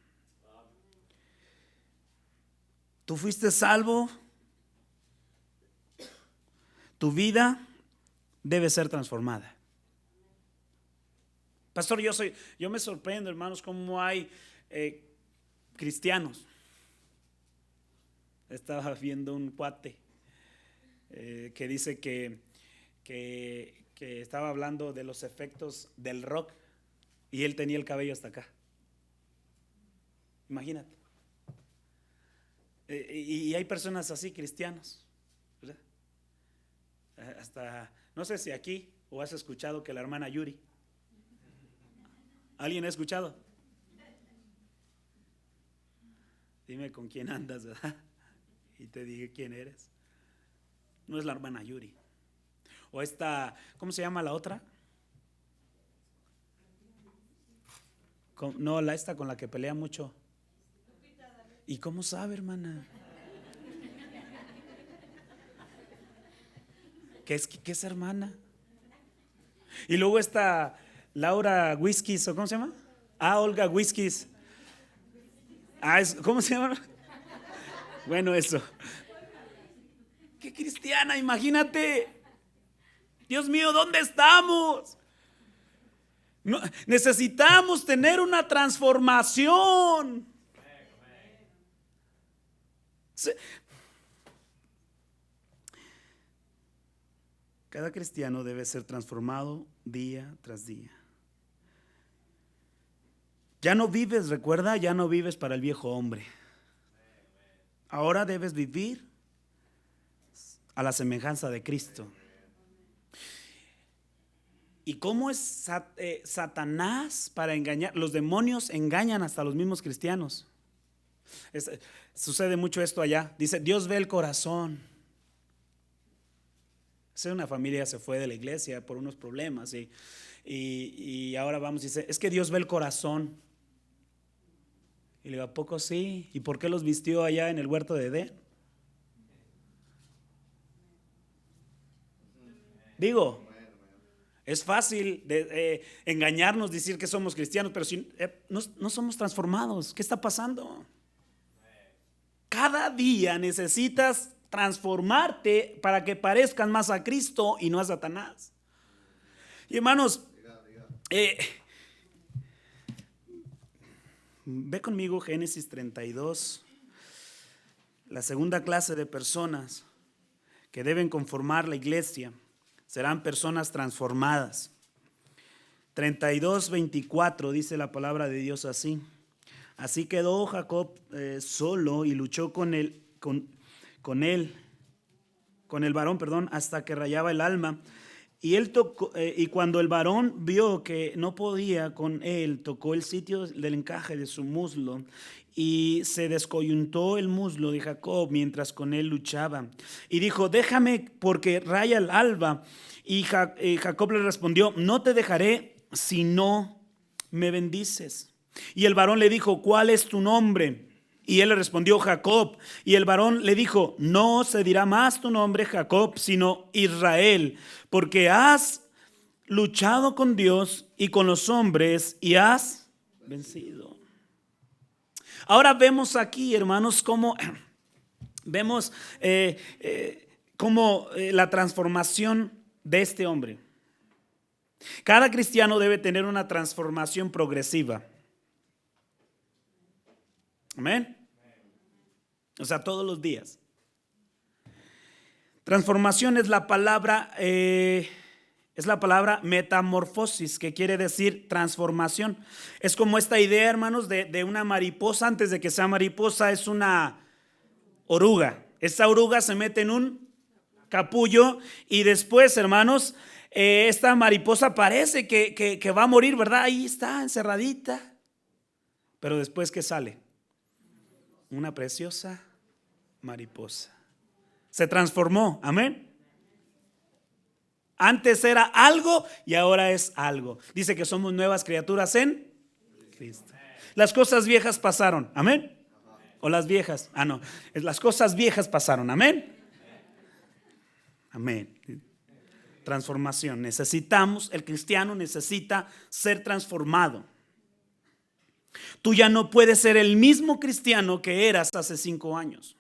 Tú fuiste salvo, tu vida debe ser transformada. Pastor, yo me sorprendo, hermanos, cómo hay cristianos Estaba viendo un cuate que dice que estaba hablando de los efectos del rock y él tenía el cabello hasta acá. Imagínate. Y hay personas así, cristianos, ¿verdad? Hasta, no sé si aquí o has escuchado que la hermana Yuri. ¿Alguien ha escuchado? Dime con quién andas, ¿verdad? Y te dije quién eres. No es la hermana Yuri. O esta, ¿cómo se llama la otra? No, esta con la que pelea mucho. ¿Y cómo sabe, hermana? ¿Qué es hermana? Y luego está Laura Whiskies, ¿o cómo se llama? Olga Whiskies. ¿Cómo se llama? Bueno, eso. ¡Qué cristiana! Imagínate. Dios mío, ¿dónde estamos? No, necesitamos tener una transformación. Cada cristiano debe ser transformado día tras día. Ya no vives, recuerda, ya no vives para el viejo hombre. Ahora debes vivir a la semejanza de Cristo. ¿Y cómo es Satanás para engañar? Los demonios engañan hasta los mismos cristianos. Sucede mucho esto allá. Dice, Dios ve el corazón. Una familia se fue de la iglesia por unos problemas y ahora vamos y dice, es que Dios ve el corazón. Y le digo, ¿a poco sí? ¿Y por qué los vistió allá en el huerto de Edén? Digo, es fácil engañarnos, decir que somos cristianos, pero si no somos transformados, ¿qué está pasando? Cada día necesitas transformarte para que parezcan más a Cristo y no a Satanás. Y hermanos, ve conmigo Génesis 32, la segunda clase de personas que deben conformar la iglesia serán personas transformadas. 32:24 dice la palabra de Dios así. Así quedó Jacob solo y luchó con el varón, hasta que rayaba el alma. Y cuando el varón vio que no podía con él, tocó el sitio del encaje de su muslo y se descoyuntó el muslo de Jacob mientras con él luchaba. Y dijo, déjame porque raya el alba. Y Jacob le respondió, no te dejaré si no me bendices. Y el varón le dijo, ¿cuál es tu nombre? Y él le respondió, Jacob. Y el varón le dijo, no se dirá más tu nombre Jacob, sino Israel, porque has luchado con Dios y con los hombres y has vencido. Ahora vemos aquí, hermanos, cómo vemos la transformación de este hombre. Cada cristiano debe tener una transformación progresiva. Amén. O sea, todos los días. Transformación es la palabra metamorfosis, que quiere decir transformación. Es como esta idea, hermanos, de una mariposa. Antes de que sea mariposa es una oruga. Esta oruga se mete en un capullo y después, hermanos, esta mariposa parece que va a morir, ¿verdad? Ahí está, encerradita. Pero después, ¿qué sale? Una preciosa mariposa. Se transformó, amén. Antes era algo y ahora es algo. Dice que somos nuevas criaturas en Cristo. Las cosas viejas pasaron, amén. O las viejas, no, las cosas viejas pasaron, amén. Amén. Transformación. El cristiano necesita ser transformado. Tú ya no puedes ser el mismo cristiano que eras hace 5 años.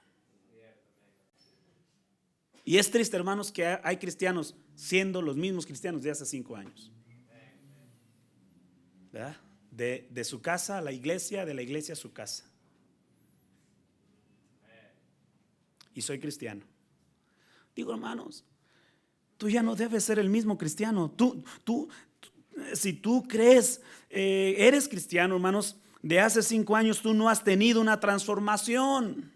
Y es triste, hermanos, que hay cristianos siendo los mismos cristianos de hace 5 años. ¿Verdad? De su casa a la iglesia, de la iglesia a su casa. y soy cristiano. Digo, hermanos, tú ya no debes ser el mismo cristiano. Si tú crees, eres cristiano, hermanos, de hace 5 años tú no has tenido una transformación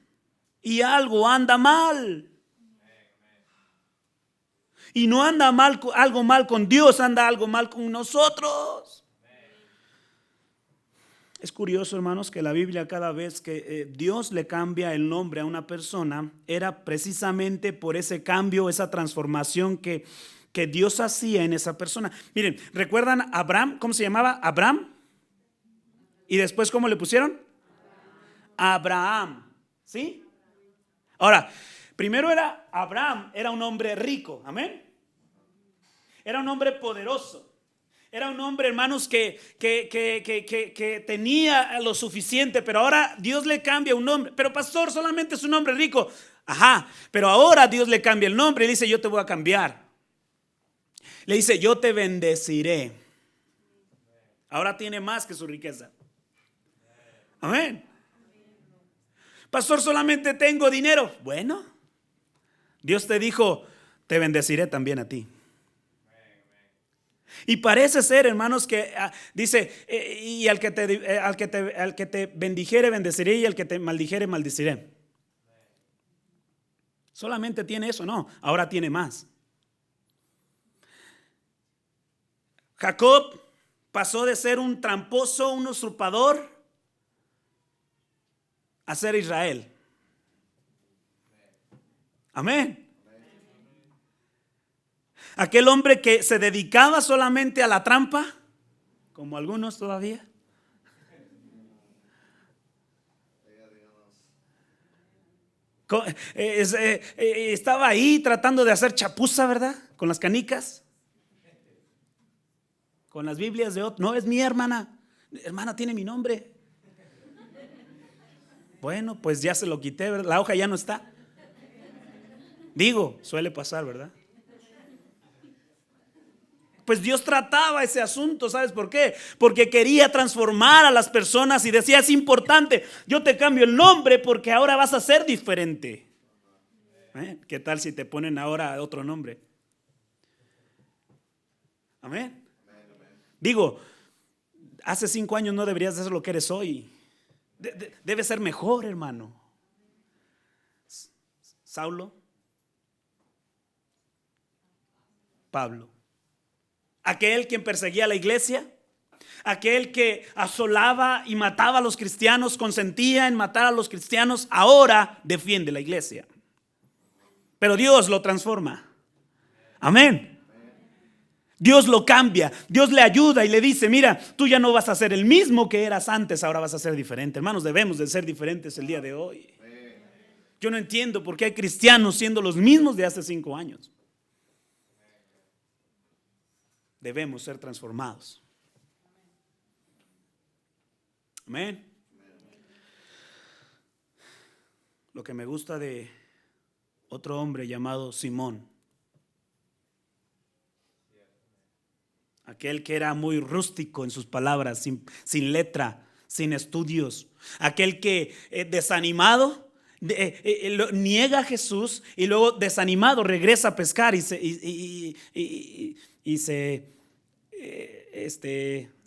y algo anda mal. Y no anda mal, algo mal con Dios, anda algo mal con nosotros. Es curioso, hermanos, que la Biblia, cada vez que Dios le cambia el nombre a una persona, era precisamente por ese cambio, esa transformación que Dios hacía en esa persona. Miren, ¿recuerdan a Abraham? ¿Cómo se llamaba? Abraham. ¿Y después cómo le pusieron? Abraham. ¿Sí? Ahora, primero era Abraham, era un hombre rico. Amén. Era un hombre poderoso. Era un hombre, hermanos, que tenía lo suficiente, pero ahora Dios le cambia un nombre. Pero pastor, solamente es un hombre rico. Ajá, pero ahora Dios le cambia el nombre y le dice, yo te voy a cambiar. Le dice, yo te bendeciré. Ahora tiene más que su riqueza. Amén. Pastor, solamente tengo dinero. Bueno, Dios te dijo, te bendeciré también a ti. Y parece ser, hermanos, que dice, y al que te bendijere, bendeciré, y al que te maldijere, maldiciré. Solamente tiene eso, no, ahora tiene más. Jacob pasó de ser un tramposo, un usurpador, a ser Israel. Amén. Aquel hombre que se dedicaba solamente a la trampa, como algunos todavía. Estaba ahí tratando de hacer chapuza, ¿verdad? Con las canicas, con las Biblias de otro. No, es mi hermana. Hermana, tiene mi nombre. Bueno, pues ya se lo quité, ¿verdad? La hoja ya no está. Digo, suele pasar, ¿verdad? Pues Dios trataba ese asunto, ¿sabes por qué? Porque quería transformar a las personas y decía, es importante, yo te cambio el nombre porque ahora vas a ser diferente. ¿Qué tal si te ponen ahora otro nombre? Amén. Digo, hace 5 años no deberías de ser lo que eres hoy. Debe ser mejor, hermano. Saulo, Pablo. Aquel quien perseguía a la iglesia, aquel que asolaba y mataba a los cristianos, consentía en matar a los cristianos, ahora defiende la iglesia. Pero Dios lo transforma. Amén. Dios lo cambia, Dios le ayuda y le dice, mira, tú ya no vas a ser el mismo que eras antes, ahora vas a ser diferente. Hermanos, debemos de ser diferentes el día de hoy. Yo no entiendo por qué hay cristianos siendo los mismos de hace 5 años. Debemos ser transformados. Amén. Lo que me gusta de otro hombre llamado Simón, aquel que era muy rústico en sus palabras, sin letra, sin estudios, aquel que desanimado niega a Jesús y luego desanimado regresa a pescar y se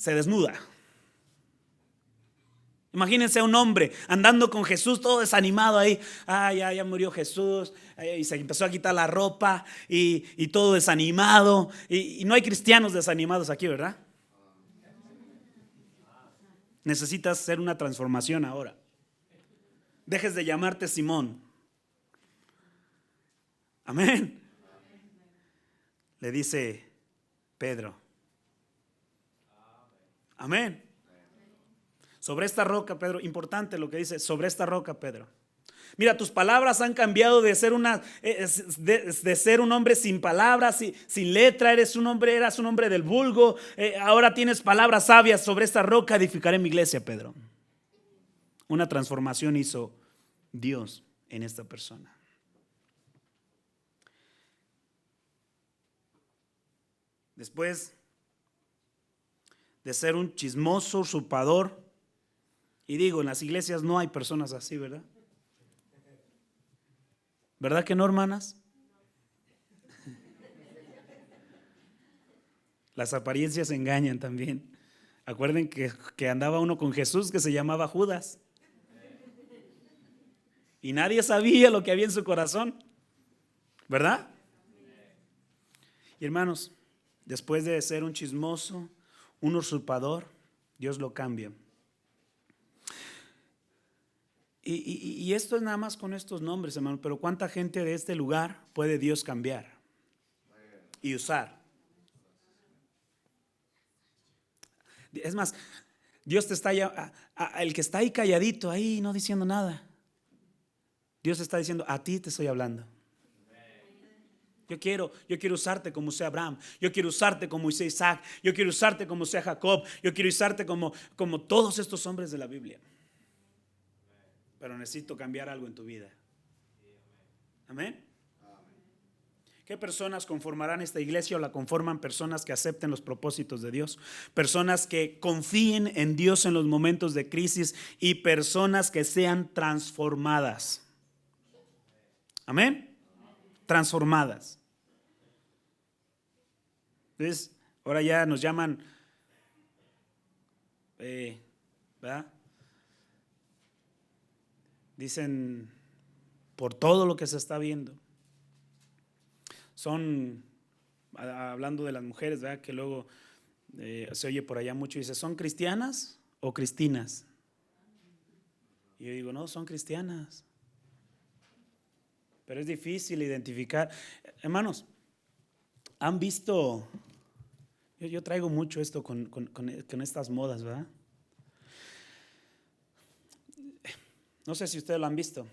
desnuda. Imagínense a un hombre andando con Jesús todo desanimado ahí. Ya murió Jesús. Y se empezó a quitar la ropa y todo desanimado. Y no hay cristianos desanimados aquí, ¿verdad? Necesitas hacer una transformación ahora. Dejes de llamarte Simón. Amén. Le dice Pedro. Amén. Sobre esta roca, Pedro, importante lo que dice, sobre esta roca, Pedro. Mira, tus palabras han cambiado de ser de ser un hombre sin palabras, sin letra, eras un hombre del vulgo. Ahora tienes palabras sabias. Sobre esta roca edificaré mi iglesia, Pedro. Una transformación hizo Dios en esta persona. Después de ser un chismoso, usurpador, y digo, en las iglesias no hay personas así, ¿verdad? ¿Verdad que no, hermanas? Las apariencias engañan también. Acuerden que andaba uno con Jesús que se llamaba Judas. Y nadie sabía lo que había en su corazón. ¿Verdad? Y hermanos, después de ser un chismoso, un usurpador, Dios lo cambia. Y esto es nada más con estos nombres, hermano. Pero ¿cuánta gente de este lugar puede Dios cambiar y usar? Es más, Dios te está el que está ahí calladito, ahí no diciendo nada. Dios te está diciendo, a ti te estoy hablando. Yo quiero usarte como usé Abraham. Yo quiero usarte como usé Isaac. Yo quiero usarte como usé Jacob. Yo quiero usarte como todos estos hombres de la Biblia. Pero necesito cambiar algo en tu vida. Amén. ¿Qué personas conformarán esta iglesia o la conforman? Personas que acepten los propósitos de Dios, personas que confíen en Dios en los momentos de crisis y personas que sean transformadas. Amén. Transformadas. Entonces, ahora ya nos llaman, ¿verdad? Dicen, por todo lo que se está viendo. Son, hablando de las mujeres, ¿verdad? Que luego se oye por allá mucho y dice, ¿son cristianas o cristinas? Y yo digo, no, son cristianas. Pero es difícil identificar. Hermanos, han visto, yo traigo mucho esto con estas modas, ¿verdad? No sé si ustedes lo han visto.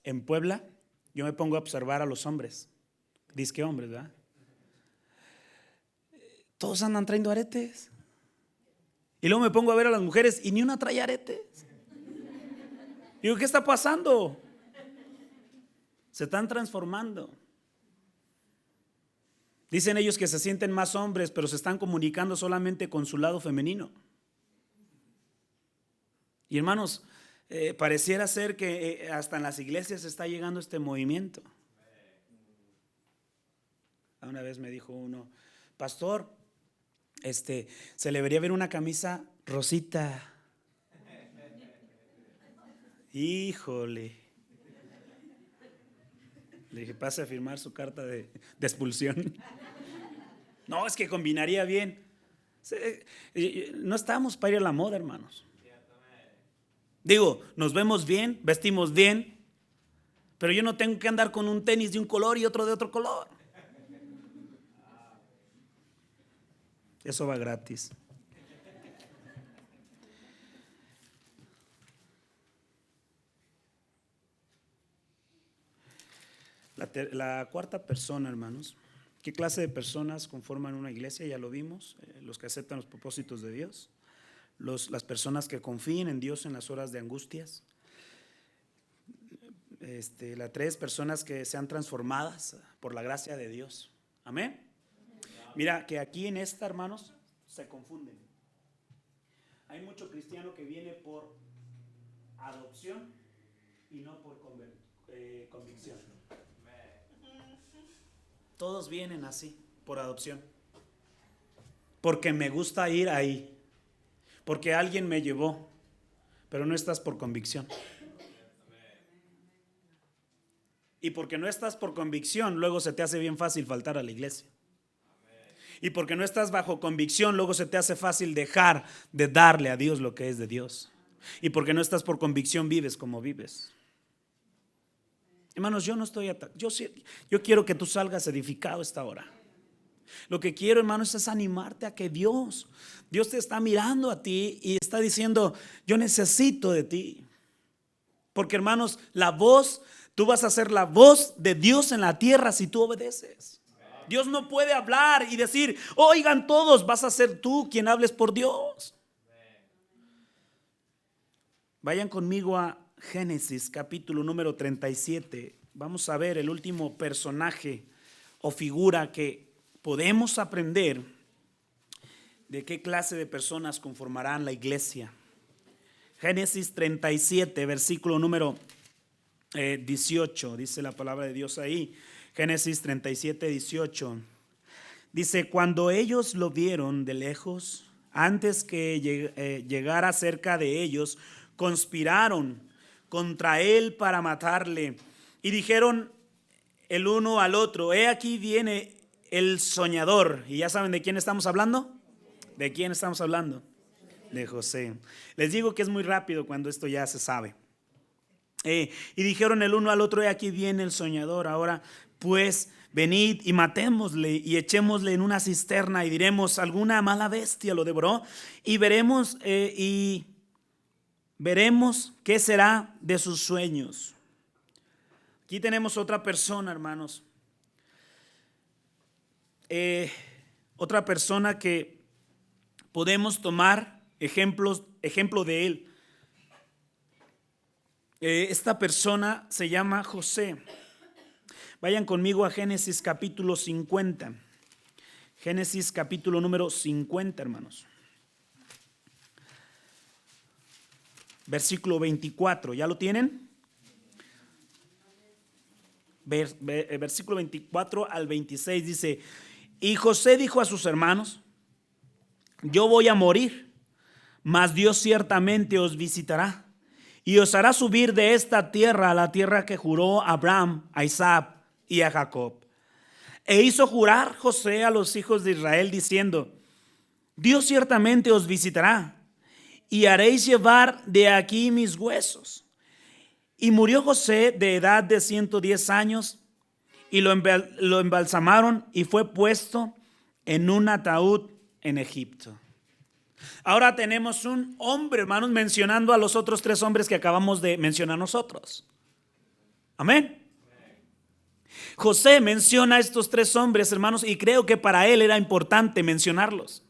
En Puebla, yo me pongo a observar a los hombres. Disque hombres, ¿verdad? Todos andan trayendo aretes. Y luego me pongo a ver a las mujeres y ni una trae aretes. Digo, ¿qué está pasando? Se están transformando. Dicen ellos que se sienten más hombres, pero se están comunicando solamente con su lado femenino. Y hermanos, pareciera ser que hasta en las iglesias está llegando este movimiento. Una vez me dijo uno, pastor, se le debería ver una camisa rosita. Híjole. Le dije, pase a firmar su carta de expulsión. No, es que combinaría bien. No estamos para ir a la moda, hermanos. Digo, nos vemos bien, vestimos bien, pero yo no tengo que andar con un tenis de un color y otro de otro color. Eso va gratis. La cuarta persona, hermanos. ¿Qué clase de personas conforman una iglesia? Ya lo vimos. Los que aceptan los propósitos de Dios. Las personas que confíen en Dios en las horas de angustias. La 3, personas que sean transformadas por la gracia de Dios. Amén. Mira que aquí en esta, hermanos, se confunden. Hay mucho cristiano que viene por adopción y no por convicción. Todos vienen así, por adopción. Porque me gusta ir ahí. Porque alguien me llevó. Pero no estás por convicción. Y porque no estás por convicción, luego se te hace bien fácil faltar a la iglesia. Y porque no estás bajo convicción, luego se te hace fácil dejar de darle a Dios lo que es de Dios. Y porque no estás por convicción, vives como vives. Hermanos, yo no estoy yo quiero que tú salgas edificado esta hora. Lo que quiero, hermanos, es animarte a que Dios te está mirando a ti y está diciendo, yo necesito de ti. Porque, hermanos, tú vas a ser la voz de Dios en la tierra si tú obedeces. Dios no puede hablar y decir, oigan todos, vas a ser tú quien hables por Dios. Vayan conmigo a Génesis capítulo número 37. Vamos a ver el último personaje o figura que podemos aprender de qué clase de personas conformarán la iglesia. Génesis 37, versículo número 18, dice la palabra de Dios ahí. Génesis 37, 18. Dice, cuando ellos lo vieron de lejos, antes que llegara cerca de ellos, conspiraron contra él para matarle. Y dijeron el uno al otro, he aquí viene el soñador. ¿Y ya saben de quién estamos hablando? ¿De quién estamos hablando? De José. Les digo que es muy rápido cuando esto ya se sabe. Y dijeron el uno al otro, he aquí viene el soñador. Ahora pues venid y matémosle y echémosle en una cisterna y diremos, alguna mala bestia lo devoró, y veremos qué será de sus sueños. Aquí tenemos otra persona, hermanos. Otra persona que podemos tomar ejemplo de él. Esta persona se llama José. Vayan conmigo a Génesis capítulo 50. Génesis capítulo número 50, hermanos. Versículo 24, ¿ya lo tienen? Versículo 24 al 26 dice, y José dijo a sus hermanos, yo voy a morir, mas Dios ciertamente os visitará y os hará subir de esta tierra a la tierra que juró a Abraham, a Isaac y a Jacob. E hizo jurar José a los hijos de Israel diciendo, Dios ciertamente os visitará y haréis llevar de aquí mis huesos. Y murió José de edad de 110 años y lo embalsamaron y fue puesto en un ataúd en Egipto. Ahora tenemos un hombre, hermanos, mencionando a los otros tres hombres que acabamos de mencionar nosotros. Amén. José menciona a estos tres hombres, hermanos, y creo que para él era importante mencionarlos.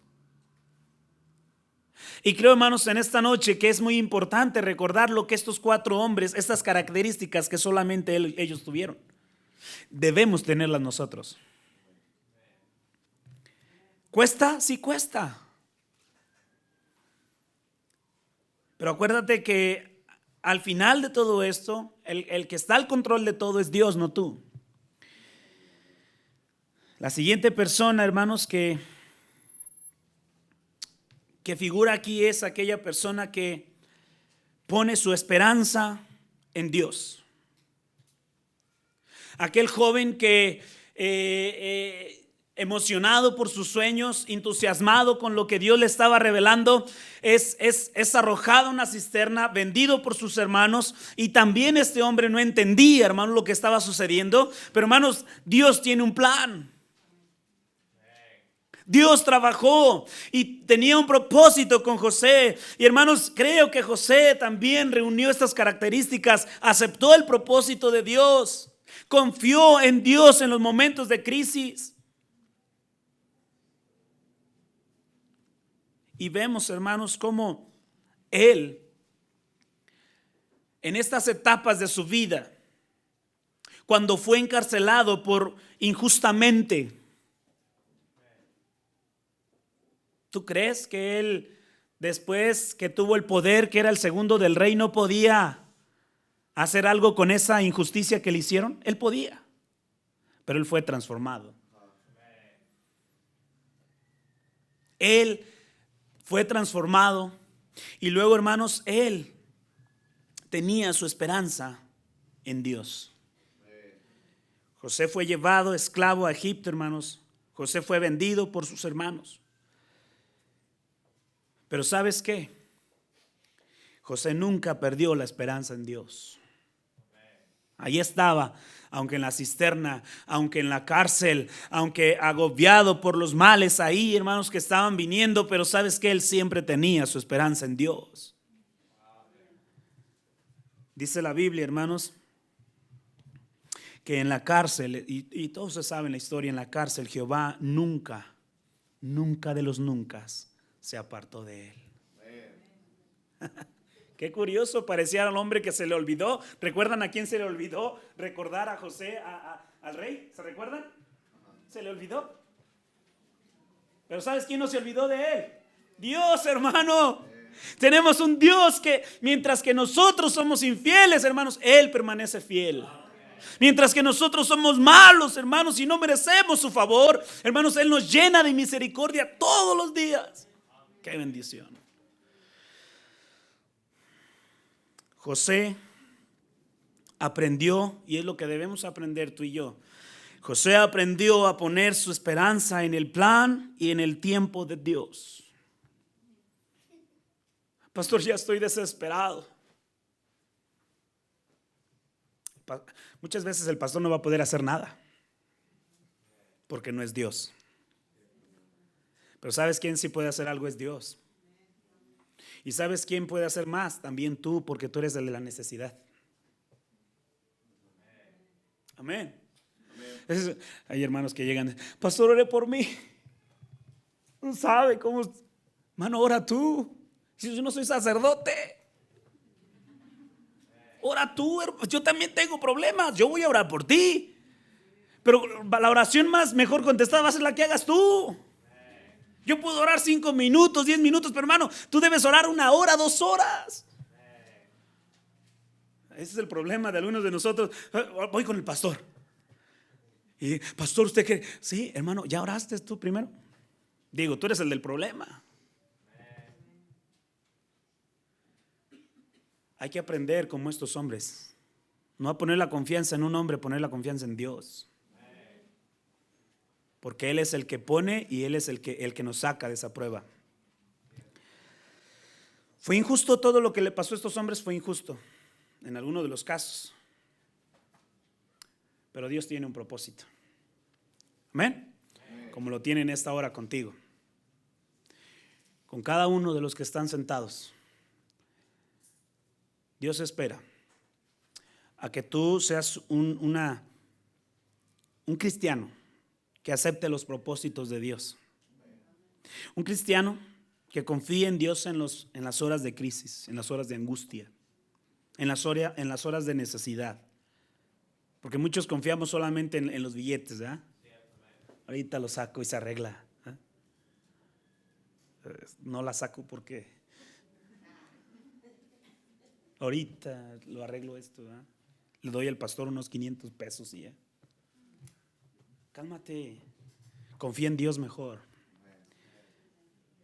Y creo, hermanos, en esta noche que es muy importante recordar lo que estos cuatro hombres, estas características que solamente ellos tuvieron, debemos tenerlas nosotros. ¿Cuesta? Sí cuesta. Pero acuérdate que al final de todo esto, el que está al control de todo es Dios, no tú. La siguiente persona, hermanos, que figura aquí es aquella persona que pone su esperanza en Dios. Aquel joven que emocionado por sus sueños, entusiasmado con lo que Dios le estaba revelando, es arrojado a una cisterna, vendido por sus hermanos. Y también este hombre no entendía, hermanos, lo que estaba sucediendo. Pero, hermanos, Dios tiene un plan. Dios trabajó y tenía un propósito con José. Y, hermanos, creo que José también reunió estas características, aceptó el propósito de Dios, confió en Dios en los momentos de crisis. Y vemos, hermanos, cómo él, en estas etapas de su vida, cuando fue encarcelado por injustamente, ¿tú crees que él, después que tuvo el poder, que era el segundo del rey, no podía hacer algo con esa injusticia que le hicieron? Él podía, pero él fue transformado. Él fue transformado y luego, hermanos, él tenía su esperanza en Dios. José fue llevado esclavo a Egipto, hermanos. José fue vendido por sus hermanos. Pero ¿sabes qué? José nunca perdió la esperanza en Dios. Ahí estaba, aunque en la cisterna, aunque en la cárcel, aunque agobiado por los males ahí, hermanos, que estaban viniendo, pero ¿sabes qué? Él siempre tenía su esperanza en Dios. Dice la Biblia, hermanos, que en la cárcel, y todos se saben la historia, en la cárcel Jehová nunca de los nunca se apartó de él. Qué curioso, parecía al hombre que se le olvidó. ¿Recuerdan a quién se le olvidó recordar a José, al rey? ¿Se recuerdan? Se le olvidó. Pero ¿sabes quién no se olvidó de él? Dios, hermano. Tenemos un Dios que mientras que nosotros somos infieles, hermanos, Él permanece fiel. Mientras que nosotros somos malos, hermanos, y no merecemos su favor, hermanos, Él nos llena de misericordia todos los días. ¡Qué bendición! José aprendió, y es lo que debemos aprender tú y yo. José aprendió a poner su esperanza en el plan y en el tiempo de Dios. Pastor, ya estoy desesperado. Muchas veces el pastor no va a poder hacer nada porque no es Dios. Pero ¿sabes quién sí puede hacer algo? Es Dios. ¿Y sabes quién puede hacer más? También tú, porque tú eres el de la necesidad. Amén. Hay hermanos que llegan, pastor, ore por mí. No sabe cómo. Mano, ora tú. Si yo no soy sacerdote, ora tú. Yo también tengo problemas. Yo voy a orar por ti. Pero la oración más mejor contestada va a ser la que hagas tú. Yo puedo orar 5 minutos, 10 minutos, pero hermano, tú debes orar 1 hora, 2 horas. Ese es el problema de algunos de nosotros. Voy con el pastor. Y pastor, ¿usted cree? Sí, hermano, ¿ya oraste tú primero? Digo, tú eres el del problema. Hay que aprender como estos hombres. No a poner la confianza en un hombre, poner la confianza en Dios. Porque Él es el que pone y Él es el que nos saca de esa prueba. Fue injusto todo lo que le pasó a estos hombres, fue injusto en algunos de los casos. Pero Dios tiene un propósito. Amén. Como lo tiene en esta hora contigo. Con cada uno de los que están sentados. Dios espera a que tú seas un cristiano que acepte los propósitos de Dios. Un cristiano que confíe en Dios en las horas de crisis, en las horas de angustia, en las horas de necesidad. Porque muchos confiamos solamente en los billetes, ¿verdad? Ahorita lo saco y se arregla. No la saco porque ahorita lo arreglo esto, ¿verdad? Le doy al pastor unos 500 pesos y ya. Cálmate, confía en Dios mejor.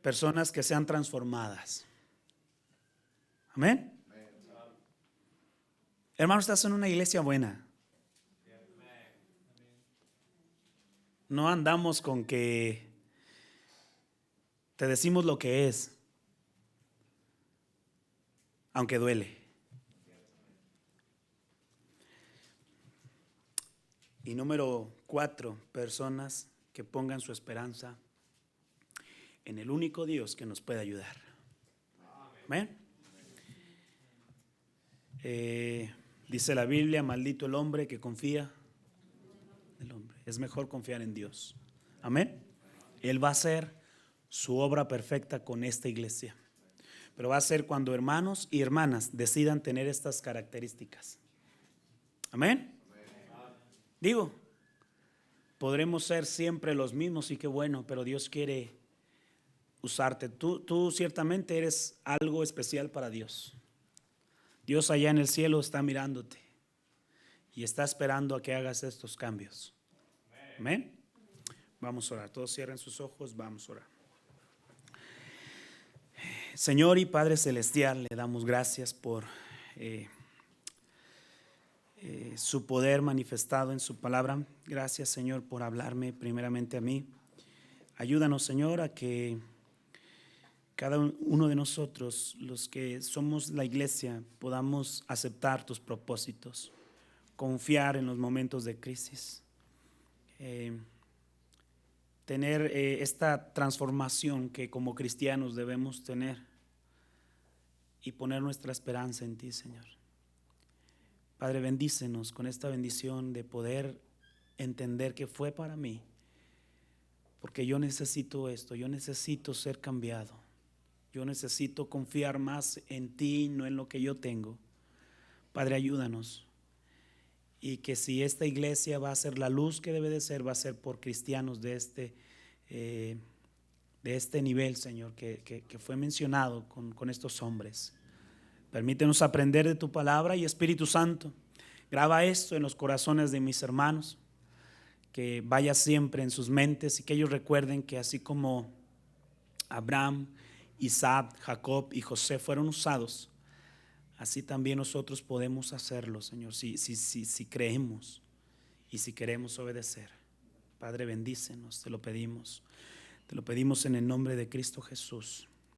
Personas que sean transformadas. Amén. Hermano, estás en una iglesia buena. No andamos con que te decimos lo que es, aunque duele. Y número 4, personas que pongan su esperanza en el único Dios que nos puede ayudar. Amén. Dice la Biblia, maldito el hombre que confía en el hombre. Es mejor confiar en Dios. Amén. Él va a hacer su obra perfecta con esta iglesia. Pero va a ser cuando hermanos y hermanas decidan tener estas características. Amén. Digo, podremos ser siempre los mismos y qué bueno, pero Dios quiere usarte. Tú ciertamente eres algo especial para Dios. Dios allá en el cielo está mirándote y está esperando a que hagas estos cambios. Amén. Vamos a orar. Todos cierren sus ojos, vamos a orar. Señor y Padre Celestial, le damos gracias por su poder manifestado en su palabra. Gracias, Señor, por hablarme primeramente a mí. Ayúdanos, Señor, a que cada uno de nosotros, los que somos la iglesia, podamos aceptar tus propósitos, confiar en los momentos de crisis, tener esta transformación que como cristianos debemos tener y poner nuestra esperanza en ti, Señor. Padre, bendícenos con esta bendición de poder entender que fue para mí, porque yo necesito esto, yo necesito ser cambiado, yo necesito confiar más en ti, no en lo que yo tengo. Padre, ayúdanos, y que si esta iglesia va a ser la luz que debe de ser, va a ser por cristianos de de este nivel, Señor, que fue mencionado con estos hombres. Permítenos aprender de tu palabra y Espíritu Santo, graba esto en los corazones de mis hermanos, que vaya siempre en sus mentes y que ellos recuerden que así como Abraham, Isaac, Jacob y José fueron usados, así también nosotros podemos hacerlo, Señor, si creemos y si queremos obedecer. Padre, bendícenos, te lo pedimos en el nombre de Cristo Jesús.